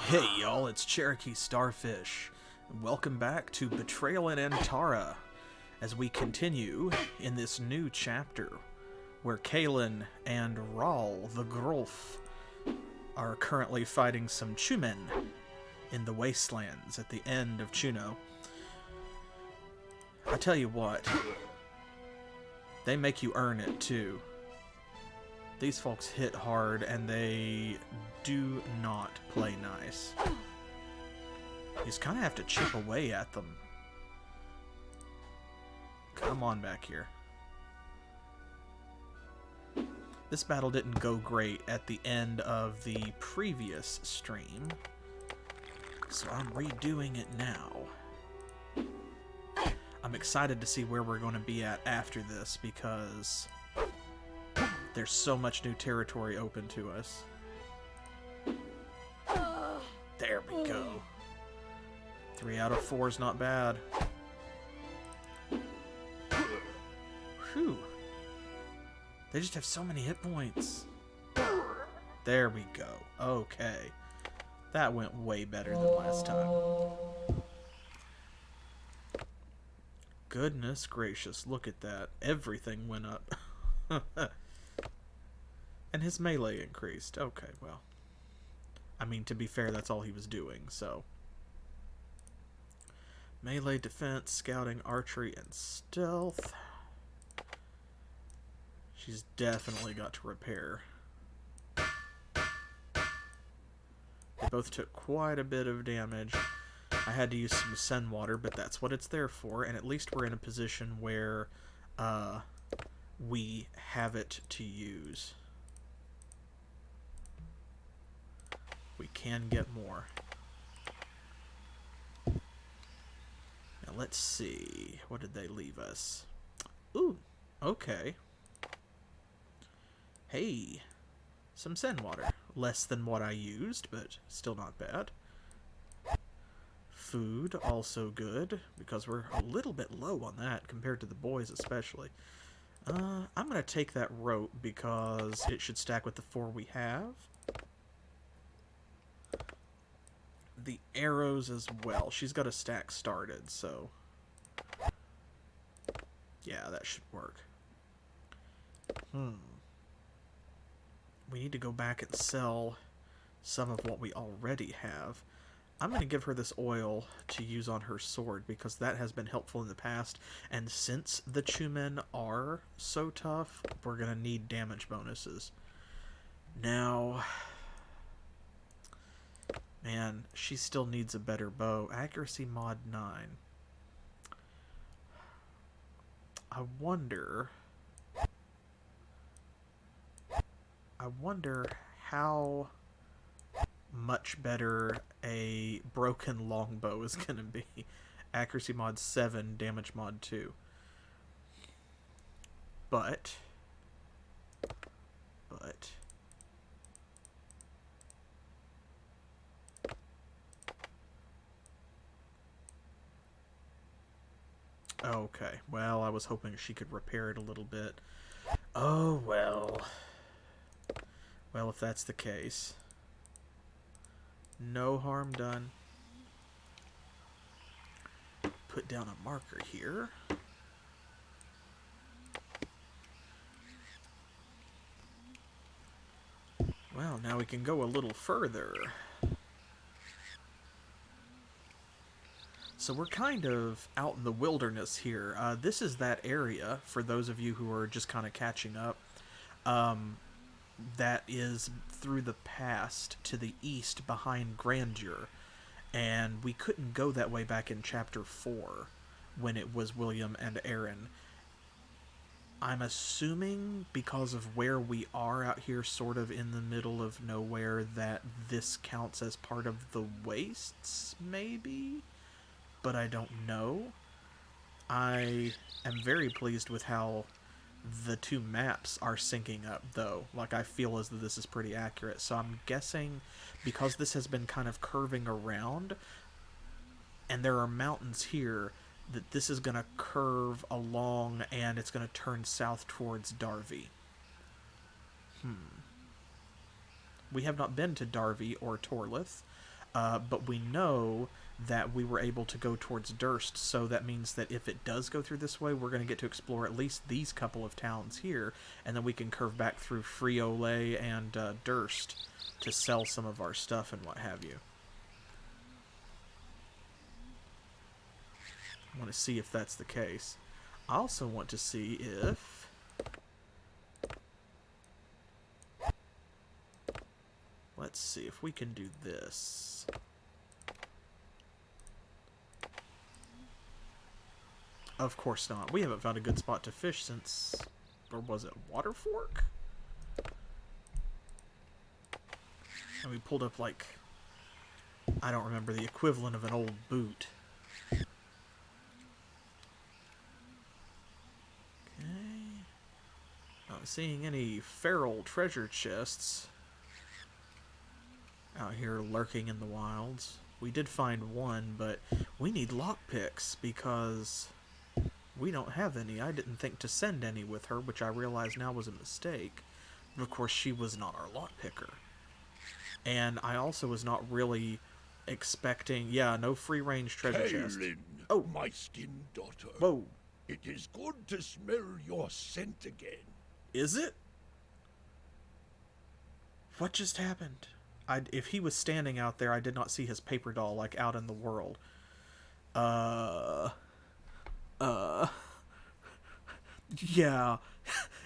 Hey y'all, it's CherokeeStarfish, and welcome back to Betrayal in Antara, as we continue in this new chapter, where Kaelyn and Raal, the Grolf, are currently fighting some Chumen in the wastelands at the end of Chuno. I tell you what, they make you earn it too. These folks hit hard, and they do not play nice. You just kind of have to chip away at them. Come on back here. This battle didn't go great at the end of the previous stream, so I'm redoing it now. I'm excited to see where we're going to be at after this, because there's so much new territory open to us. There we go. 3 out of 4 is not bad. Whew. They just have so many hit points. There we go. Okay. That went way better than last time. Goodness gracious, look at that. Everything went up. And his melee increased. Okay, well. I mean, to be fair, that's all he was doing, so. Melee, defense, scouting, archery, and stealth. She's definitely got to repair. They both took quite a bit of damage. I had to use some Sen water, but that's what it's there for, and at least we're in a position where we have it to use. We can get more. Now let's see. What did they leave us? Ooh, okay. Hey, some Sen water. Less than what I used, but still not bad. Food, also good, because we're a little bit low on that compared to the boys especially. I'm going to take that rope because it should stack with the 4 we have. The arrows as well. She's got a stack started, so yeah, that should work. We need to go back and sell some of what we already have. I'm going to give her this oil to use on her sword, because that has been helpful in the past, and since the Chumen are so tough, we're going to need damage bonuses. Now, man, she still needs a better bow. Accuracy mod 9. I wonder how much better a broken longbow is going to be. Accuracy mod 7, damage mod 2. But okay, well, I was hoping she could repair it a little bit. Oh, well. Well, if that's the case. No harm done. Put down a marker here. Well, now we can go a little further. So we're kind of out in the wilderness here. This is that area, for those of you who are just kind of catching up, that is through the past to the east behind Grandeur. And we couldn't go that way back in Chapter 4 when it was William and Aaron. I'm assuming because of where we are out here sort of in the middle of nowhere that this counts as part of the wastes, maybe? But I don't know. I am very pleased with how the 2 maps are syncing up, though. Like, I feel as though this is pretty accurate. So I'm guessing because this has been kind of curving around, and there are mountains here, that this is going to curve along, and it's going to turn south towards Darby. We have not been to Darby or Torlith. but we know that we were able to go towards Durst, so that means that if it does go through this way, we're going to get to explore at least these couple of towns here, and then we can curve back through Friolet and Durst to sell some of our stuff and what have you. I want to see if that's the case. I also want to see if... Let's see if we can do this. Of course not. We haven't found a good spot to fish since... Or was it Waterfork? And we pulled up, like... I don't remember, the equivalent of an old boot. Okay. Not seeing any feral treasure chests out here lurking in the wilds. We did find one, but we need lockpicks because we don't have any. I didn't think to send any with her, which I realize now was a mistake. But of course, she was not our lockpicker. And I also was not really expecting... Yeah, no free-range treasure chest. Kaelyn, Oh. my skin daughter. Whoa. It is good to smell your scent again. Is it? What just happened? If he was standing out there, I did not see his paper doll, like, out in the world. Yeah.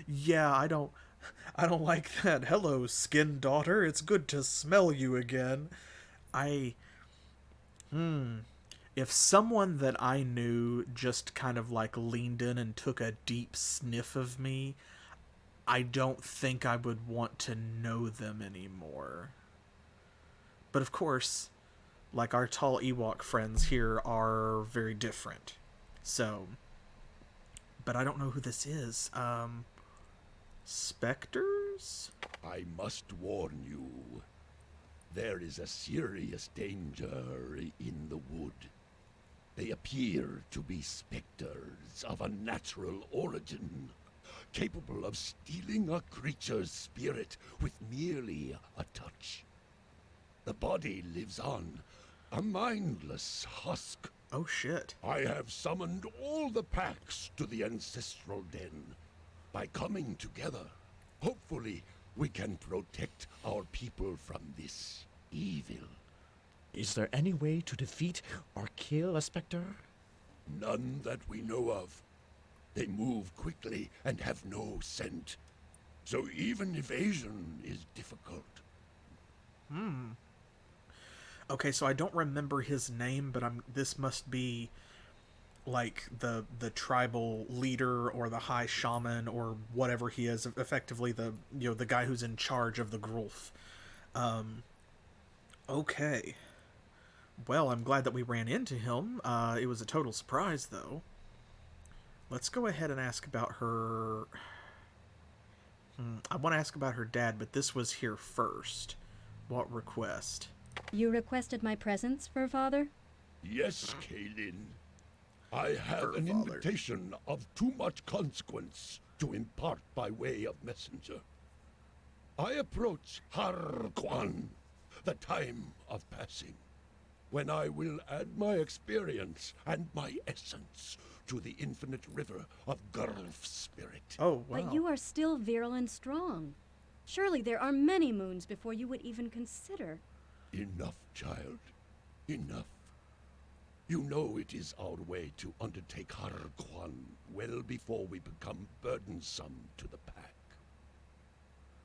Yeah, I don't like that. Hello, skin daughter. It's good to smell you again. If someone that I knew just kind of, like, leaned in and took a deep sniff of me, I don't think I would want to know them anymore. But of course, like, our tall Ewok friends here are very different. So, but I don't know who this is. Specters? I must warn you. There is a serious danger in the wood. They appear to be specters of unnatural origin, capable of stealing a creature's spirit with merely a touch. The body lives on, a mindless husk. Oh shit. I have summoned all the packs to the ancestral den. By coming together, hopefully we can protect our people from this evil. Is there any way to defeat or kill a specter? None that we know of. They move quickly and have no scent. So even evasion is difficult. Okay, so I don't remember his name, but this must be like the tribal leader or the high shaman or whatever he is, effectively the guy who's in charge of the Grulf. Okay. Well, I'm glad that we ran into him. It was a total surprise, though. Let's go ahead and ask about her... I want to ask about her dad, but this was here first. What request? You requested my presence, Father? Yes, Kaelyn. I have an Father. invitation of too much consequence to impart by way of messenger. I approach Harquan, the time of passing, when I will add my experience and my essence to the infinite river of Gurlf spirit. Oh, wow. But you are still virile and strong. Surely there are many moons before you would even consider. Enough, child. Enough. You know it is our way to undertake Harquan well before we become burdensome to the pack.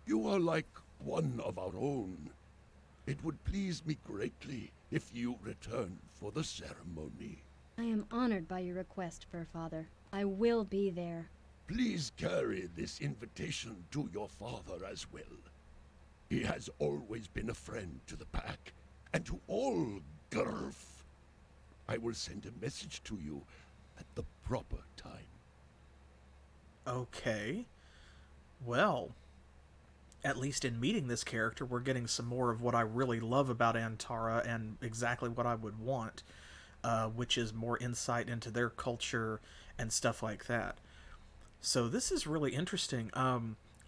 You are like one of our own. It would please me greatly if you return for the ceremony. I am honored by your request, Father. I will be there. Please carry this invitation to your father as well. He has always been a friend to the pack, and to all Gurf. I will send a message to you at the proper time. Okay. Well, at least in meeting this character, we're getting some more of what I really love about Antara and exactly what I would want, which is more insight into their culture and stuff like that. So this is really interesting.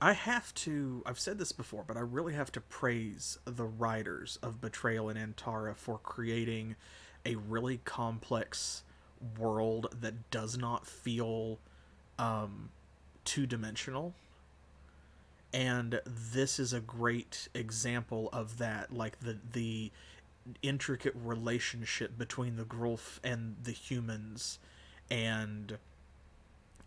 I've said this before, but I really have to praise the writers of Betrayal and Antara for creating a really complex world that does not feel two-dimensional. And this is a great example of that, like the intricate relationship between the Grulf and the humans, and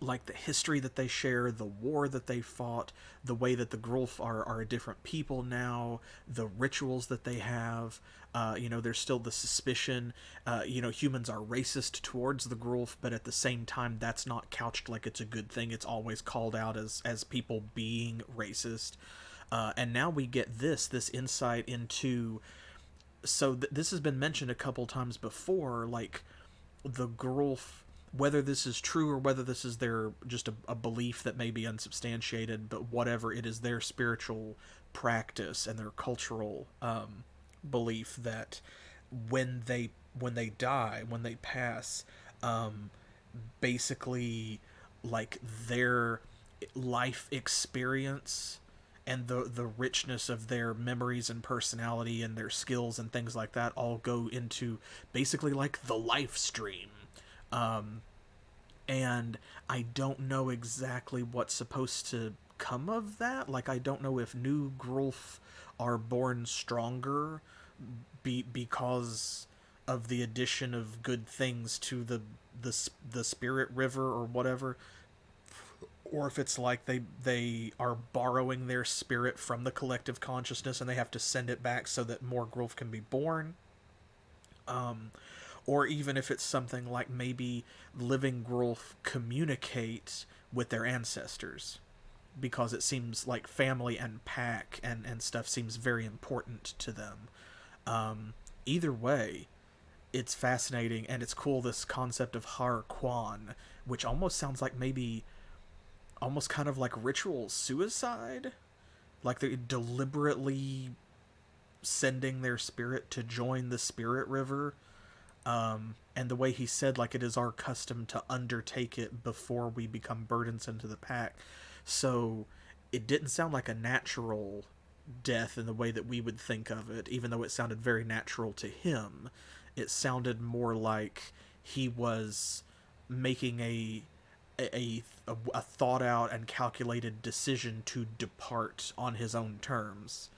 like the history that they share, the war that they fought, the way that the Grulf are a different people now, the rituals that they have. There's still the suspicion, humans are racist towards the Grulf, but at the same time, that's not couched like it's a good thing. It's always called out as people being racist. And now we get this insight into. So this has been mentioned a couple times before, like the Grulf, whether this is true or whether this is their just a belief that may be unsubstantiated, but whatever, it is their spiritual practice and their cultural belief that when they die, when they pass, basically like their life experience and the richness of their memories and personality and their skills and things like that all go into basically like the life stream. And I don't know exactly what's supposed to come of that. Like, I don't know if new Grulf are born stronger because of the addition of good things to the spirit river or whatever, or if it's like they are borrowing their spirit from the collective consciousness and they have to send it back so that more Grulf can be born. Or even if it's something like maybe living Grulf communicate with their ancestors, because it seems like family and pack and stuff seems very important to them. Either way, it's fascinating, and it's cool, this concept of Har Quan, which almost sounds like maybe almost kind of like ritual suicide, like they're deliberately sending their spirit to join the spirit river. And the way he said, like, it is our custom to undertake it before we become burdensome to the pack. So it didn't sound like a natural death in the way that we would think of it, even though it sounded very natural to him. It sounded more like he was making a thought out and calculated decision to depart on his own terms.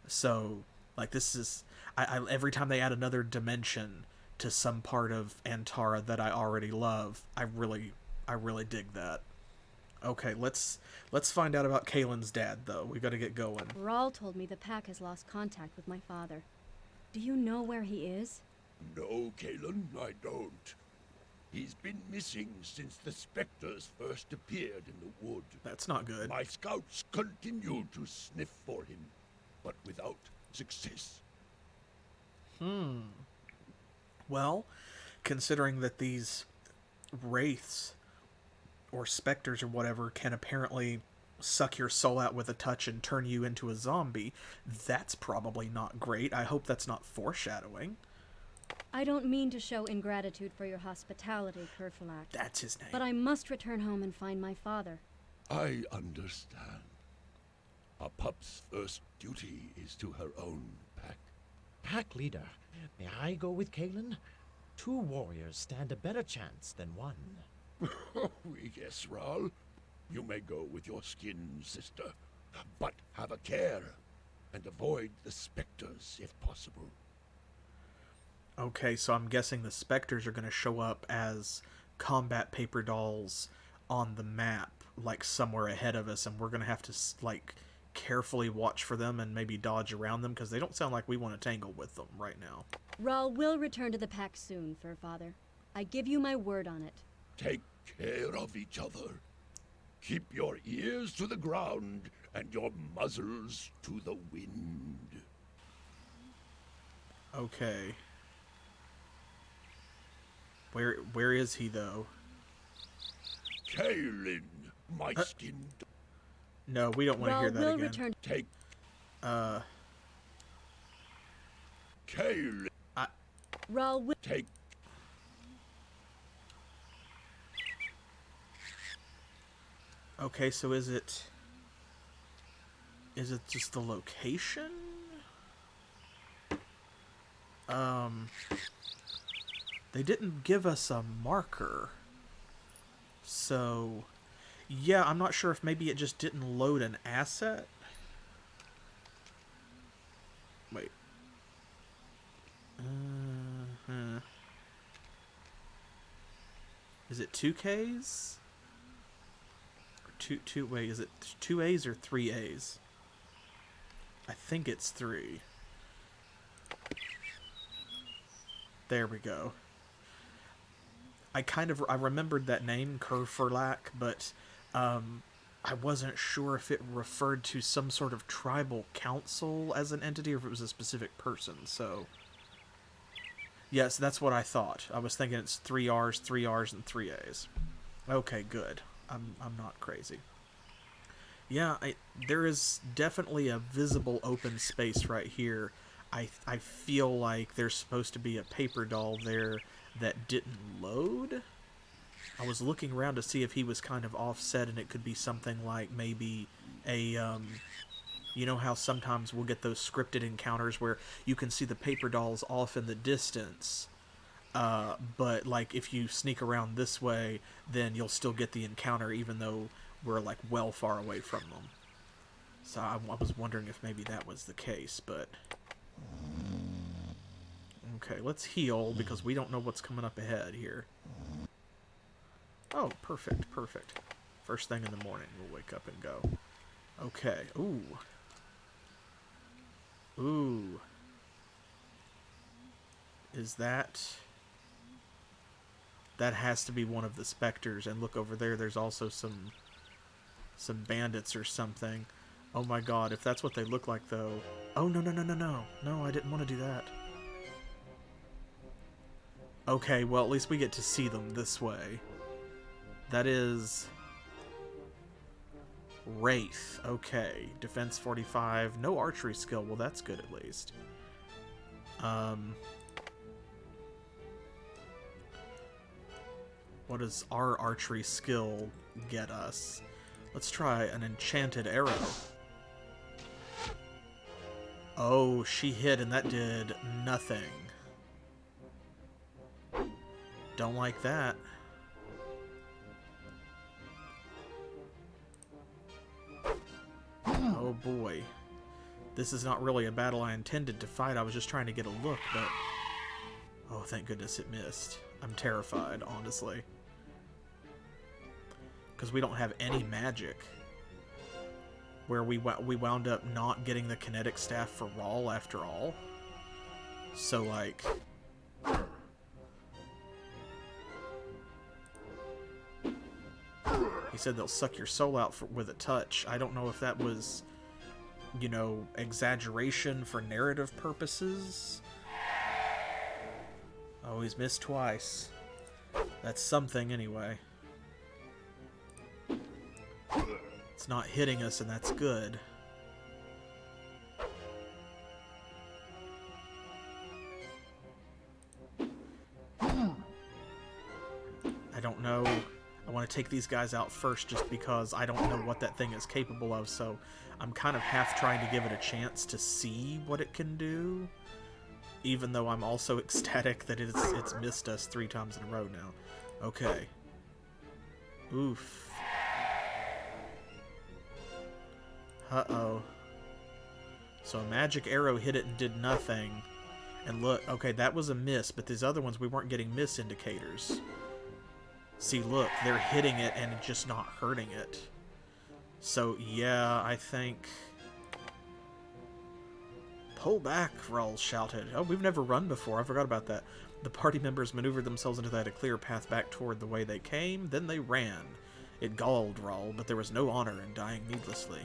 So, like, this is I every time they add another dimension to some part of Antara that I already love, I really dig that. Okay, let's find out about Kaelyn's dad, though. We got to get going. Raal told me the pack has lost contact with my father. Do you know where he is? No, Kaelyn, I don't. He's been missing since the specters first appeared in the wood. That's not good. My scouts continue to sniff for him, but without success. Well, considering that these wraiths or specters or whatever can apparently suck your soul out with a touch and turn you into a zombie, that's probably not great. I hope that's not foreshadowing. I don't mean to show ingratitude for your hospitality, Kerfalak. That's his name. But I must return home and find my father. I understand. A pup's first duty is to her own pack. Pack leader, may I go with Kaelyn? 2 warriors stand a better chance than 1. Yes, Raal. You may go with your skin sister, but have a care and avoid the specters if possible. Okay, so I'm guessing the specters are going to show up as combat paper dolls on the map, like somewhere ahead of us, and we're going to have to like carefully watch for them and maybe dodge around them, because they don't sound like we want to tangle with them right now. Raal will return to the pack soon, Fur Father. I give you my word on it. Take care of each other. Keep your ears to the ground and your muzzles to the wind. Okay. Where is he, though? Kaelyn, my skin. No, we don't want to Raal hear that will again. return. Take Kaelyn. Raal will. Take. Okay, so is it Is it just the location? They didn't give us a marker. So, yeah, I'm not sure if maybe it just didn't load an asset. Wait. Is it 2Ks? Or wait, is it 2As or 3As? I think it's 3. There we go. I remembered that name, Kerfurlak, but I wasn't sure if it referred to some sort of tribal council as an entity or if it was a specific person, so... Yes, that's what I thought. I was thinking it's 3 Rs, 3 Rs, and 3 As. Okay, good. I'm not crazy. Yeah, there is definitely a visible open space right here. I feel like there's supposed to be a paper doll there that didn't load. I was looking around to see if he was kind of offset and it could be something like maybe a, you know how sometimes we'll get those scripted encounters where you can see the paper dolls off in the distance, but like if you sneak around this way, then you'll still get the encounter even though we're like well far away from them. So I was wondering if maybe that was the case, but... Okay, let's heal, because we don't know what's coming up ahead here. Oh, perfect, perfect. First thing in the morning, we'll wake up and go. Okay, ooh. Ooh. Is that... That has to be one of the specters, and look over there, there's also some bandits or something. Oh my god, if that's what they look like, though... Oh, no, no, no, no, no. No, I didn't want to do that. Okay, well, at least we get to see them this way. That is... Wraith. Okay. Defense 45. No archery skill. Well, that's good at least. What does our archery skill get us? Let's try an enchanted arrow. Oh, she hit and that did nothing. Don't like that. Oh boy. This is not really a battle I intended to fight. I was just trying to get a look, but... Oh, thank goodness it missed. I'm terrified, honestly. Because we don't have any magic. Where we wound up not getting the kinetic staff for Raal after all. So, like... He said they'll suck your soul out with a touch. I don't know if that was, you know, exaggeration for narrative purposes. Oh, he's missed twice. That's something, anyway. It's not hitting us, and that's good. I don't know. I want to take these guys out first just because I don't know what that thing is capable of, so I'm kind of half trying to give it a chance to see what it can do, even though I'm also ecstatic that it's missed us 3 times in a row now. Okay. Oof. Uh-oh. So a magic arrow hit it and did nothing. And look, okay, that was a miss, but these other ones we weren't getting miss indicators. See, look, they're hitting it and just not hurting it. So, yeah, I think... Pull back, Raal shouted. Oh, we've never run before. I forgot about that. The party members maneuvered themselves into a clear path back toward the way they came. Then they ran. It galled Raal, but there was no honor in dying needlessly.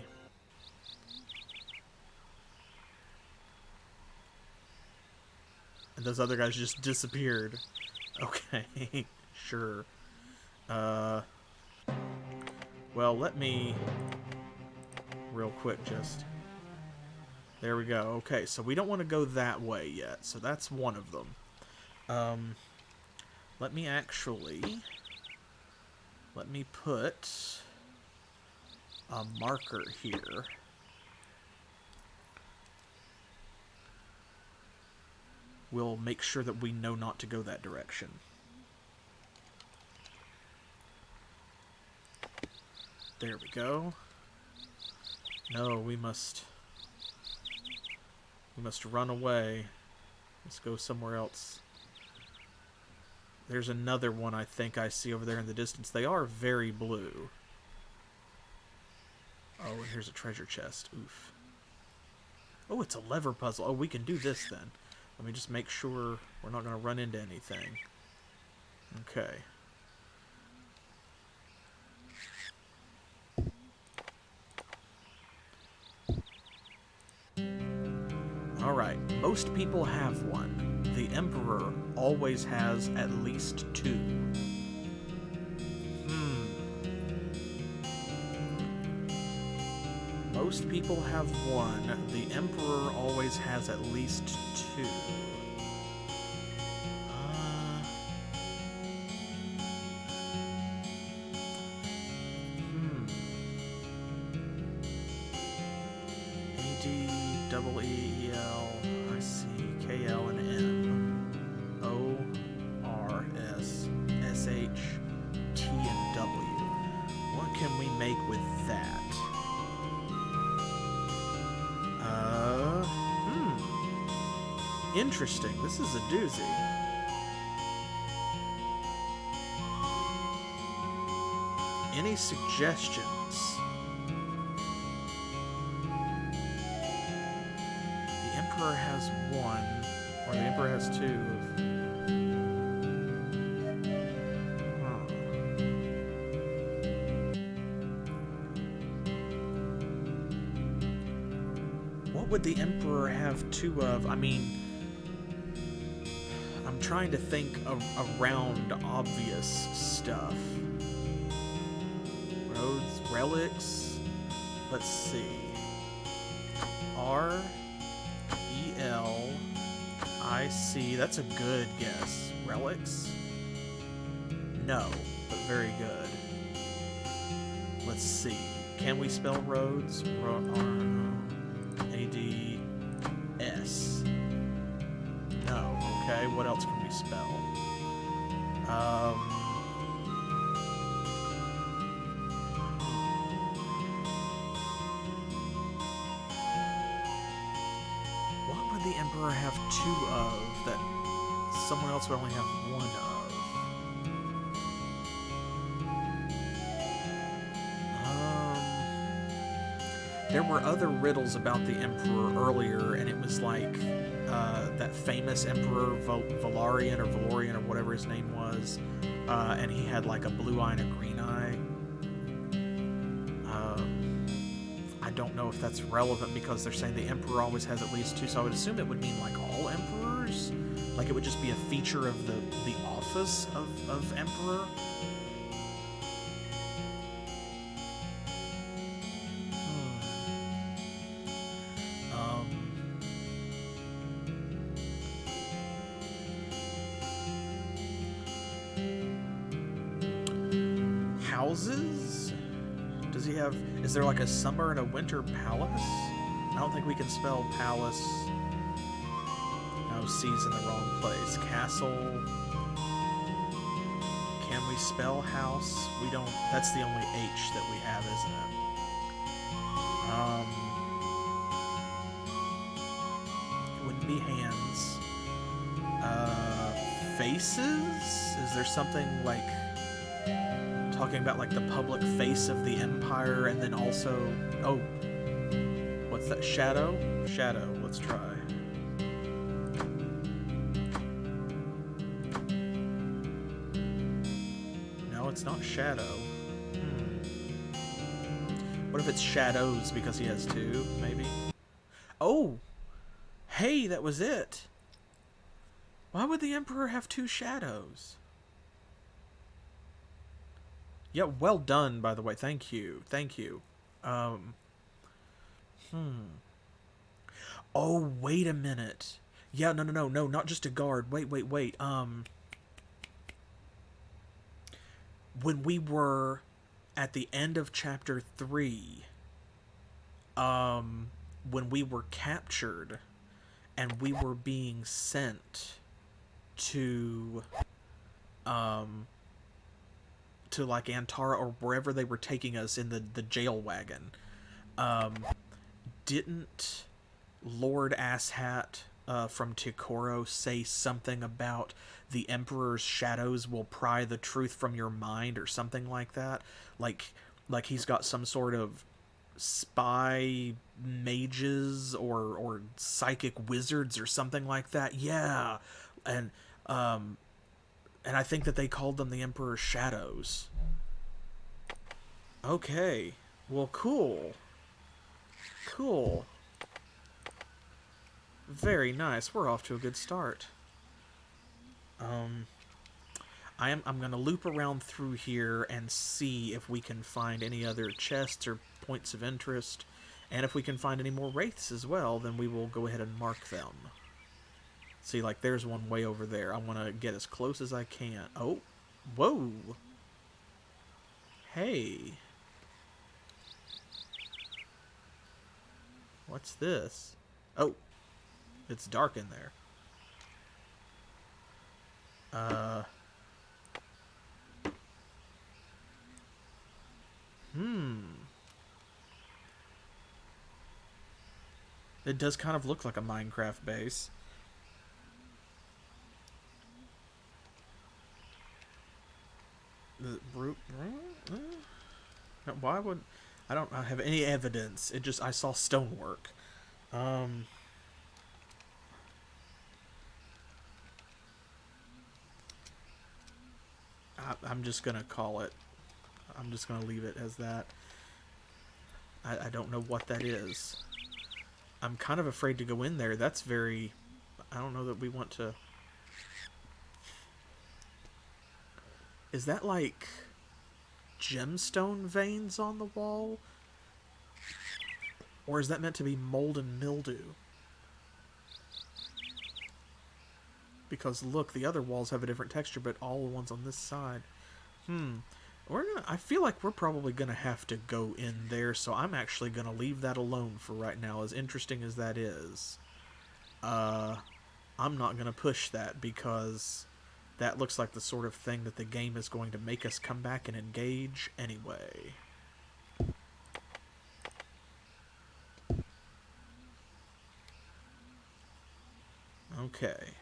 And those other guys just disappeared. Okay, sure. Well, let me real quick just... There we go. Okay, so we don't want to go that way yet, so that's one of them. Let me actually... Let me put a marker here we'll make sure that we know not to go that direction. There we go. No, we must run away. Let's go somewhere else. There's another one I think I see over there in the distance. They are very blue. Oh, and here's a treasure chest. Oof. Oh, it's a lever puzzle. Oh, we can do this then. Let me just make sure we're not going to run into anything. Okay. Alright, most people have one. The Emperor always has at least 2. Most people have 1. The Emperor always has at least 2. A-D-E-E-L, I see, K-L and M, O-R-S, S-H, T and W. What can we make with that? Interesting. This is a doozy. Any suggestions? The Emperor has 1, or the Emperor has 2 of... What would the Emperor have 2 of? I mean... I'm trying to think around obvious stuff. Roads, relics. Let's see. R-E-L-I-C. That's a good guess. Relics? No, but very good. Let's see. Can we spell roads? R-A-D-S. No. Okay, what else can we spell? What would the Emperor have 2 of that someone else would only have 1 of? There were other riddles about the Emperor earlier, and it was like that famous Emperor Valarian or whatever his name was, and he had like a blue eye and a green eye. I don't know if that's relevant because they're saying the Emperor always has at least 2, so I would assume it would mean like all Emperors. Like it would just be a feature of the office of Emperor. Houses? Does he have... Is there like a summer and a winter palace? I don't think we can spell palace. No, C's in the wrong place. Castle. Can we spell house? We don't... That's the only H that we have, isn't it? It wouldn't be hands. Faces? Is there something like... talking about like the public face of the Empire, and then also, oh, what's that? Shadow? Shadow. Let's try. No, it's not shadow. What if it's shadows because he has 2, maybe? Oh! Hey, that was it! Why would the Emperor have 2 shadows? Yeah, well done, by the way. Thank you. Thank you. Oh, wait a minute. Yeah, no, not just a guard. Wait. When we were at the end of chapter 3, when we were captured, and we were being sent to like Antara or wherever they were taking us in the jail wagon. Didn't Lord Asshat from Tikoro say something about the Emperor's shadows will pry the truth from your mind or something like that? Like he's got some sort of spy mages or psychic wizards or something like that. Yeah. And I think that they called them the Emperor's Shadows. Okay. Well, cool. Cool. Very nice. We're off to a good start. I'm gonna loop around through here and see if we can find any other chests or points of interest. And if we can find any more wraiths as well, then we will go ahead and mark them. See, like, there's one way over there. I want to get as close as I can. Oh, whoa. Hey. What's this? Oh, it's dark in there. It does kind of look like a Minecraft base. Why would... I don't have any evidence. It just... I saw stonework. I'm just gonna call it. I'm just gonna leave it as that. I don't know what that is. I'm kind of afraid to go in there. That's very... I don't know that we want to... Is that like gemstone veins on the wall? Or is that meant to be mold and mildew? Because look, the other walls have a different texture, but all the ones on this side. I feel like we're probably gonna have to go in there, so I'm actually gonna leave that alone for right now, as interesting as that is. I'm not gonna push that because that looks like the sort of thing that the game is going to make us come back and engage anyway. Okay.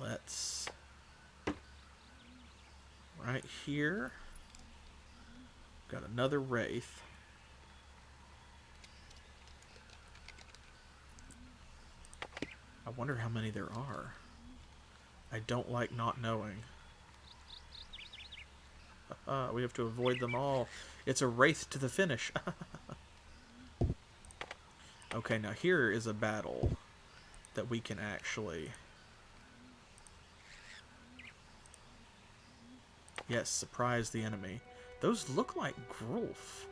Let's... Right here. Got another Wraith. I wonder how many there are. I don't like not knowing. We have to avoid them all. It's a Wraith to the finish. Okay, now here is a battle that we can actually... Yes, surprise the enemy. Those look like Grulf.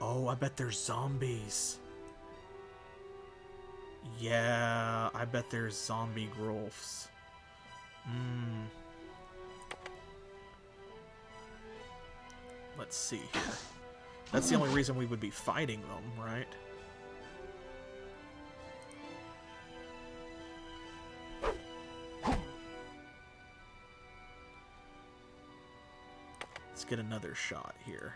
Oh, I bet they're zombies. Yeah, I bet there's zombie Grulfs. Let's see here. That's the only reason we would be fighting them, right? Let's get another shot here.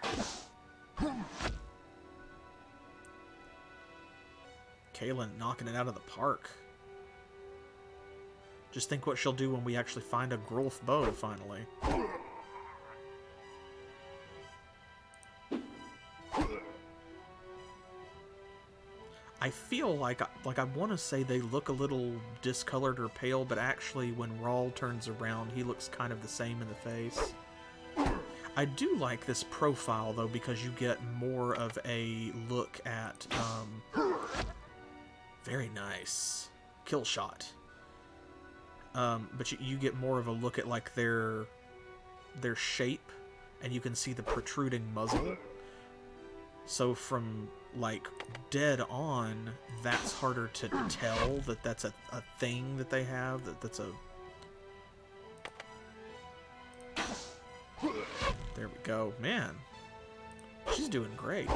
Kaelyn knocking it out of the park. Just think what she'll do when we actually find a Grulf bow, finally. I feel like I want to say they look a little discolored or pale, but actually when Raal turns around, he looks kind of the same in the face. I do like this profile, though, because you get more of a look at, very nice. Kill shot. But you get more of a look at, like, their shape, and you can see the protruding muzzle. So from, like, dead on, that's harder to tell that that's a thing that they have, that's a... There we go. Man, she's doing great.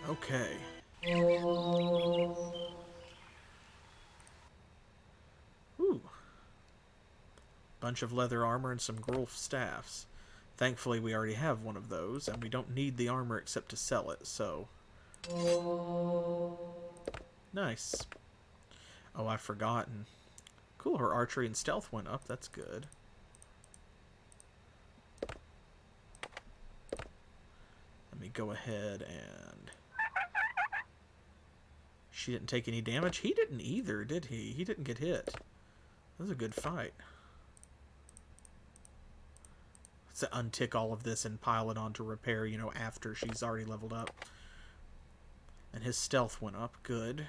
Okay. Ooh. Bunch of leather armor and some Grulf staffs. Thankfully, we already have one of those, and we don't need the armor except to sell it, so... Nice. Oh, I've forgotten. Cool, her archery and stealth went up. That's good. Let me go ahead and... She didn't take any damage. He didn't either, did he? He didn't get hit. That was a good fight. Let's untick all of this and pile it onto repair, you know, after she's already leveled up. And his stealth went up. Good.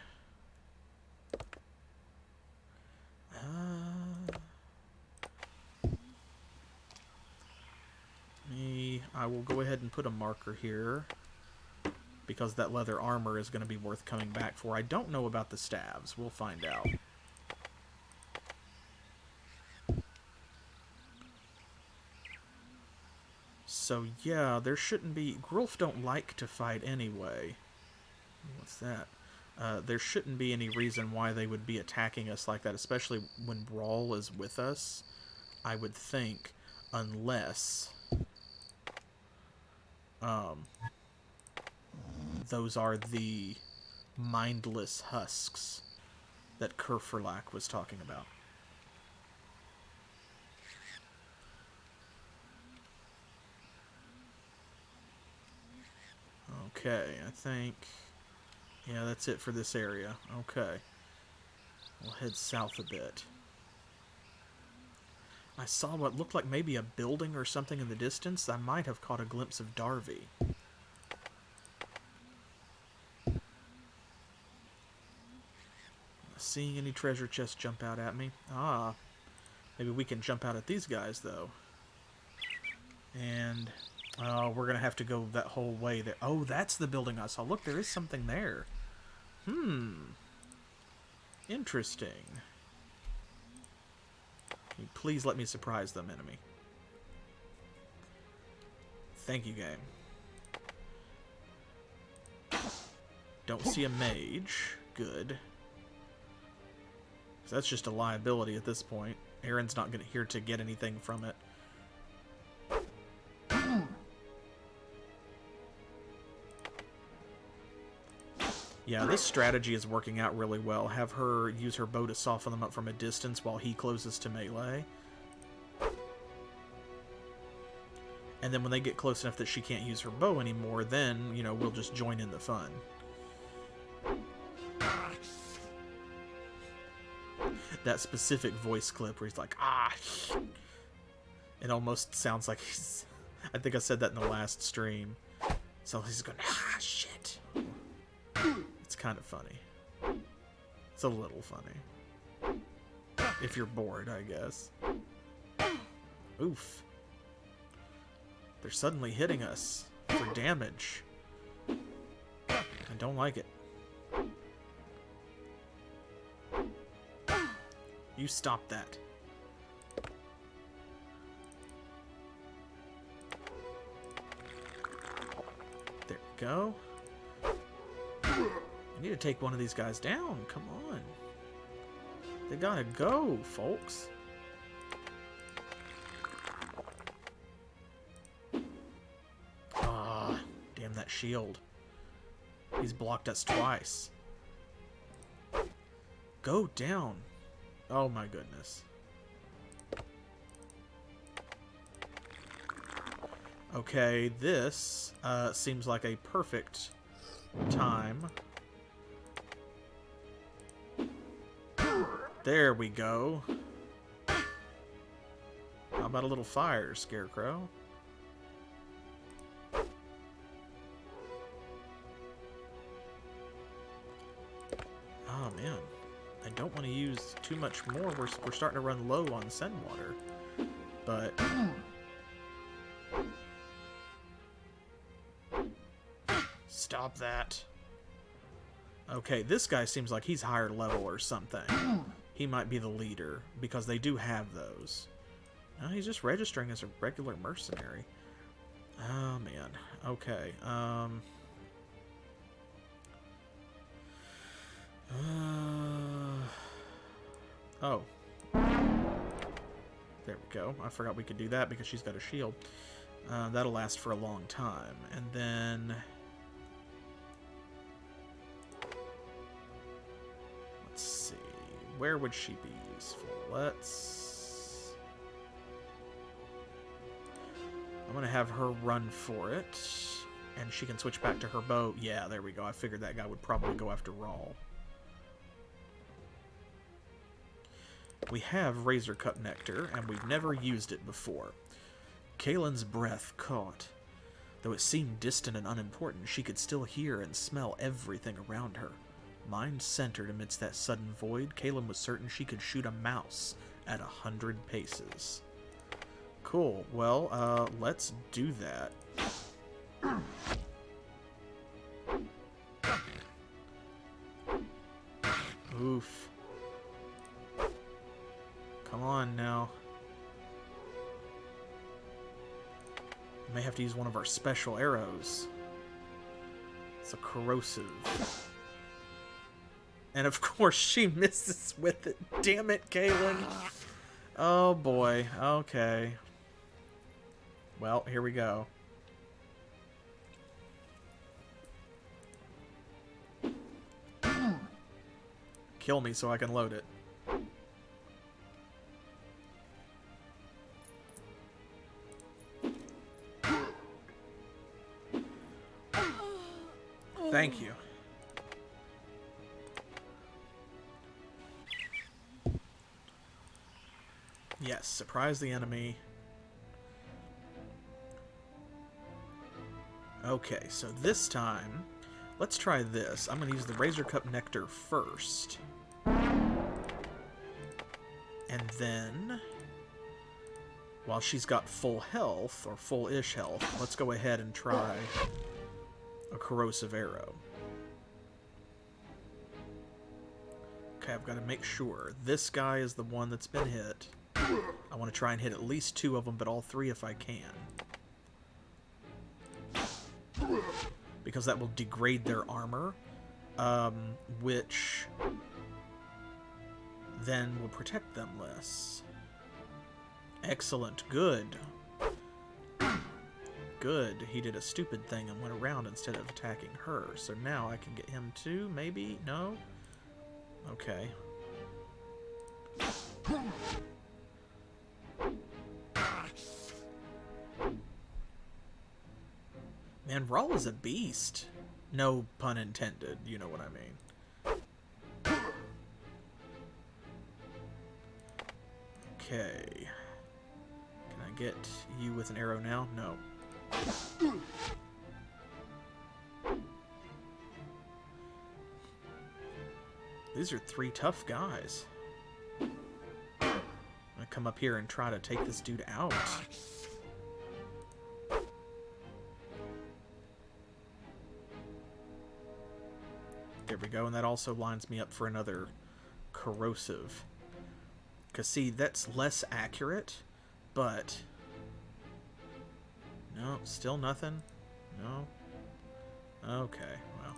I will go ahead and put a marker here, because that leather armor is going to be worth coming back for. I don't know about the staves. We'll find out. So yeah, there shouldn't be... Grulf don't like to fight anyway. What's that? There shouldn't be any reason why they would be attacking us like that, especially when Raal is with us, I would think, unless those are the mindless husks that Kerferlak was talking about. Okay, I think... Yeah, that's it for this area. Okay. We'll head south a bit. I saw what looked like maybe a building or something in the distance. I might have caught a glimpse of Darby. Seeing any treasure chests jump out at me? Ah. Maybe we can jump out at these guys, though. And... Oh, we're going to have to go that whole way there. Oh, that's the building I saw. Look, there is something there. Interesting. Can you please let me surprise them, enemy? Thank you, game. Don't see a mage. Good. So that's just a liability at this point. Aaron's not here to get anything from it. Yeah, this strategy is working out really well. Have her use her bow to soften them up from a distance while he closes to melee. And then when they get close enough that she can't use her bow anymore, then, you know, we'll just join in the fun. That specific voice clip where he's like, ah, it almost sounds like he's... I think I said that in the last stream. So he's going, ah, shit. It's kind of funny. It's a little funny. If you're bored, I guess. Oof. They're suddenly hitting us for damage. I don't like it. You stop that. There we go. I need to take one of these guys down. Come on. They gotta go, folks. Ah, damn that shield. He's blocked us twice. Go down. Oh my goodness. Okay, this seems like a perfect time. There we go. How about a little fire, Scarecrow? Oh man, I don't want to use too much more. We're starting to run low on send water, but stop that. Okay, this guy seems like he's higher level or something. He might be the leader, because they do have those. No, he's just registering as a regular mercenary. Oh, man. Okay, Oh. There we go. I forgot we could do that because she's got a shield. That'll last for a long time. And then... let's see. Where would she be useful? Let's... I'm going to have her run for it. And she can switch back to her bow. Yeah, there we go. I figured that guy would probably go after Raal. We have Razor Cup Nectar, and we've never used it before. Kaelyn's breath caught. Though it seemed distant and unimportant, she could still hear and smell everything around her. Mind centered amidst that sudden void, Kaelyn was certain she could shoot a mouse at 100 paces. Cool. Well, let's do that. Oof. Come on now. We may have to use one of our special arrows. It's a corrosive. And of course she misses with it. Damn it, Kaelyn. Oh boy. Okay. Well, here we go. Kill me so I can load it. Thank you. Yes, surprise the enemy. Okay, so this time, let's try this. I'm going to use the Razor Cup Nectar first. And then, while she's got full health, or full-ish health, let's go ahead and try a corrosive arrow. Okay, I've got to make sure. This guy is the one that's been hit. I want to try and hit at least 2 of them, but all 3 if I can. Because that will degrade their armor, which then will protect them less. Excellent. Good. Good. He did a stupid thing and went around instead of attacking her. So now I can get him too, maybe? No? Okay. Man, Raal is a beast. No pun intended, you know what I mean. Okay. Can I get you with an arrow now? No. These are 3 tough guys. I'm gonna come up here and try to take this dude out. There we go, and that also lines me up for another corrosive. Because, see, that's less accurate, but... no, still nothing? No? Okay, well.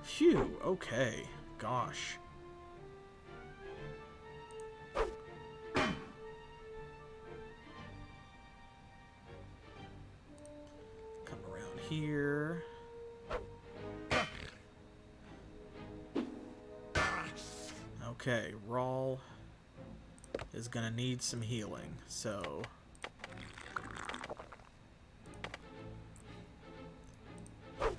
Phew, okay. Gosh. Come around here. Okay, Raal is gonna need some healing, so...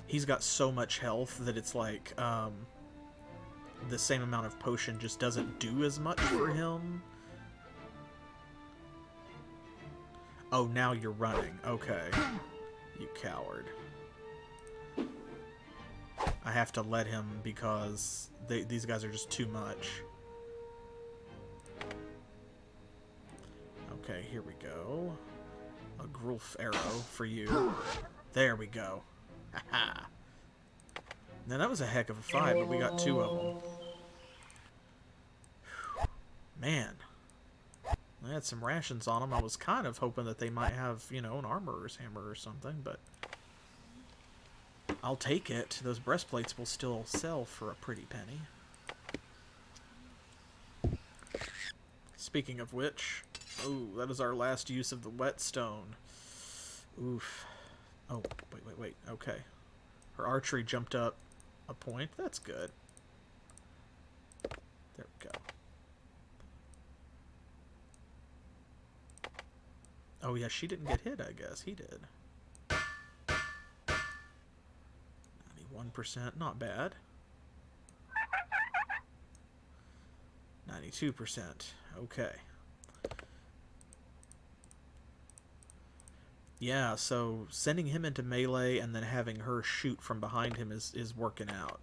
he's got so much health that it's like, the same amount of potion just doesn't do as much for him. Oh, now you're running. Okay. You coward. I have to let him because these guys are just too much. Okay, here we go. A Grulf arrow for you. There we go. Haha. Now that was a heck of a fight, but we got 2 of them. Man. I had some rations on them. I was kind of hoping that they might have, you know, an armorer's hammer or something, but... I'll take it. Those breastplates will still sell for a pretty penny. Speaking of which, oh, that is our last use of the whetstone. Oof. Oh, wait. Okay. Her archery jumped up a point. That's good. There we go. Oh, yeah, she didn't get hit, I guess. He did. 91%, not bad. 92%, okay. Yeah, so sending him into melee and then having her shoot from behind him is working out.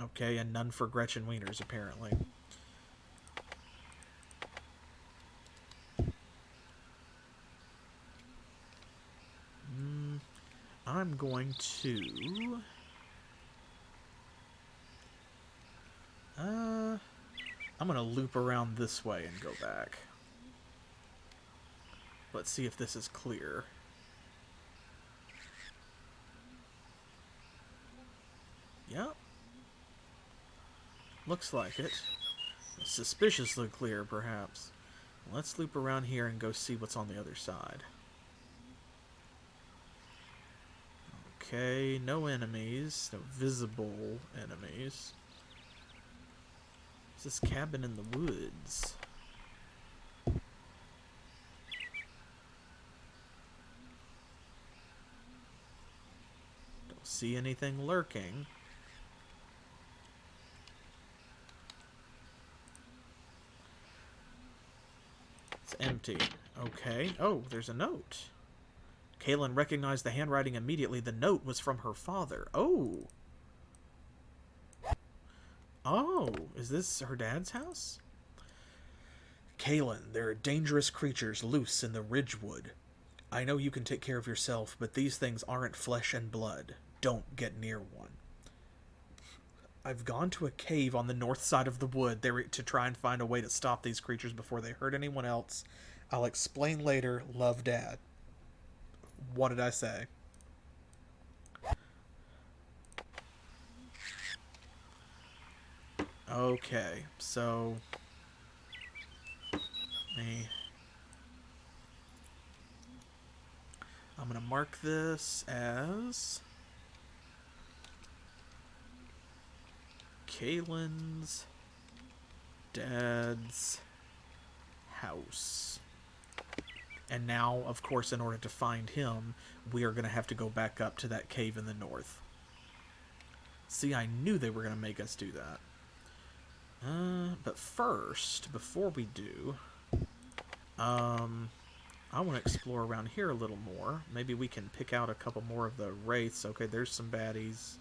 Okay, and none for Gretchen Wieners, apparently. I'm going to... I'm going to loop around this way and go back. Let's see if this is clear. Yep. Looks like it. Suspiciously clear, perhaps. Let's loop around here and go see what's on the other side. Okay, no enemies. No visible enemies. Is this cabin in the woods? Don't see anything lurking. It's empty. Okay. Oh, there's a note. Kaelyn recognized the handwriting immediately. The note was from her father. Oh. Oh, is this her dad's house? Kaelyn, there are dangerous creatures loose in the Ridgewood. I know you can take care of yourself, but these things aren't flesh and blood. Don't get near one. I've gone to a cave on the north side of the wood there to try and find a way to stop these creatures before they hurt anyone else. I'll explain later. Love, Dad. What did I say? Okay, so... I'm going to mark this as... Kaelyn's dad's house. And now, of course, in order to find him, we are going to have to go back up to that cave in the north. See, I knew they were going to make us do that. But first, before we do, I want to explore around here a little more. Maybe we can pick out a couple more of the wraiths. Okay, there's some baddies.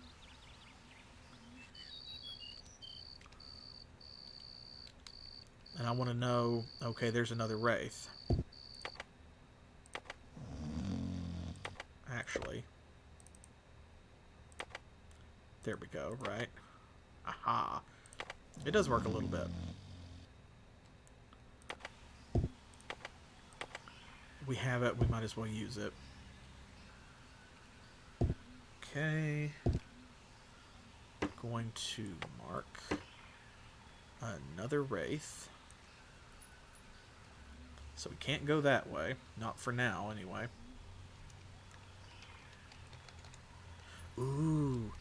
And I want to know... Okay, there's another wraith. Actually. There we go, right? Aha. It does work a little bit. We have it, we might as well use it. Okay. Going to mark another wraith. So we can't go that way. Not for now, anyway. Ooh.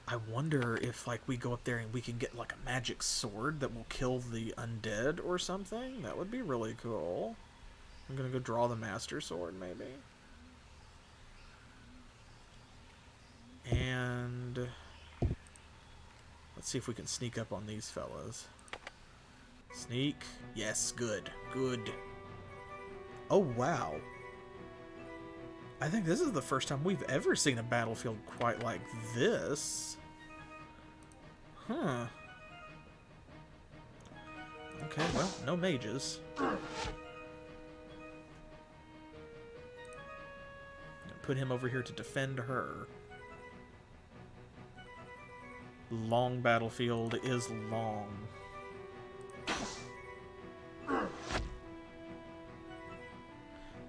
I wonder if, like, we go up there and we can get, like, a magic sword that will kill the undead or something. That would be really cool. I'm gonna go draw the Master Sword, maybe. And... let's see if we can sneak up on these fellas. Sneak. Yes, good. Good. Oh, wow. I think this is the first time we've ever seen a battlefield quite like this. Huh. Okay, well, no mages. Put him over here to defend her. Long battlefield is long.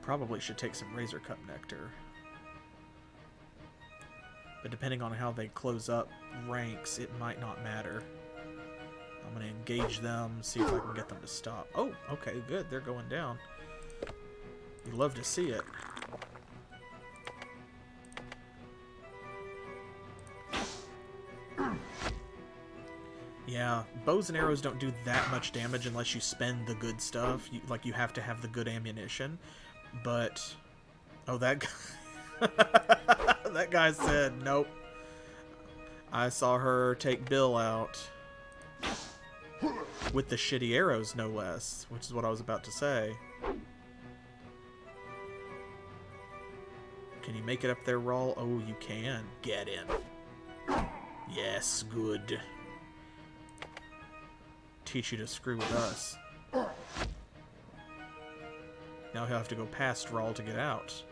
Probably should take some Razor Cup Nectar. But depending on how they close up ranks, it might not matter. I'm going to engage them, see if I can get them to stop. Oh, okay, good. They're going down. You love to see it. Yeah, bows and arrows don't do that much damage unless you spend the good stuff. You have to have the good ammunition. But... Oh, that guy... that guy said, nope. I saw her take Bill out. With the shitty arrows, no less. Which is what I was about to say. Can you make it up there, Raal? Oh, you can. Get in. Yes, good. Teach you to screw with us. Now he'll have to go past Raal to get out.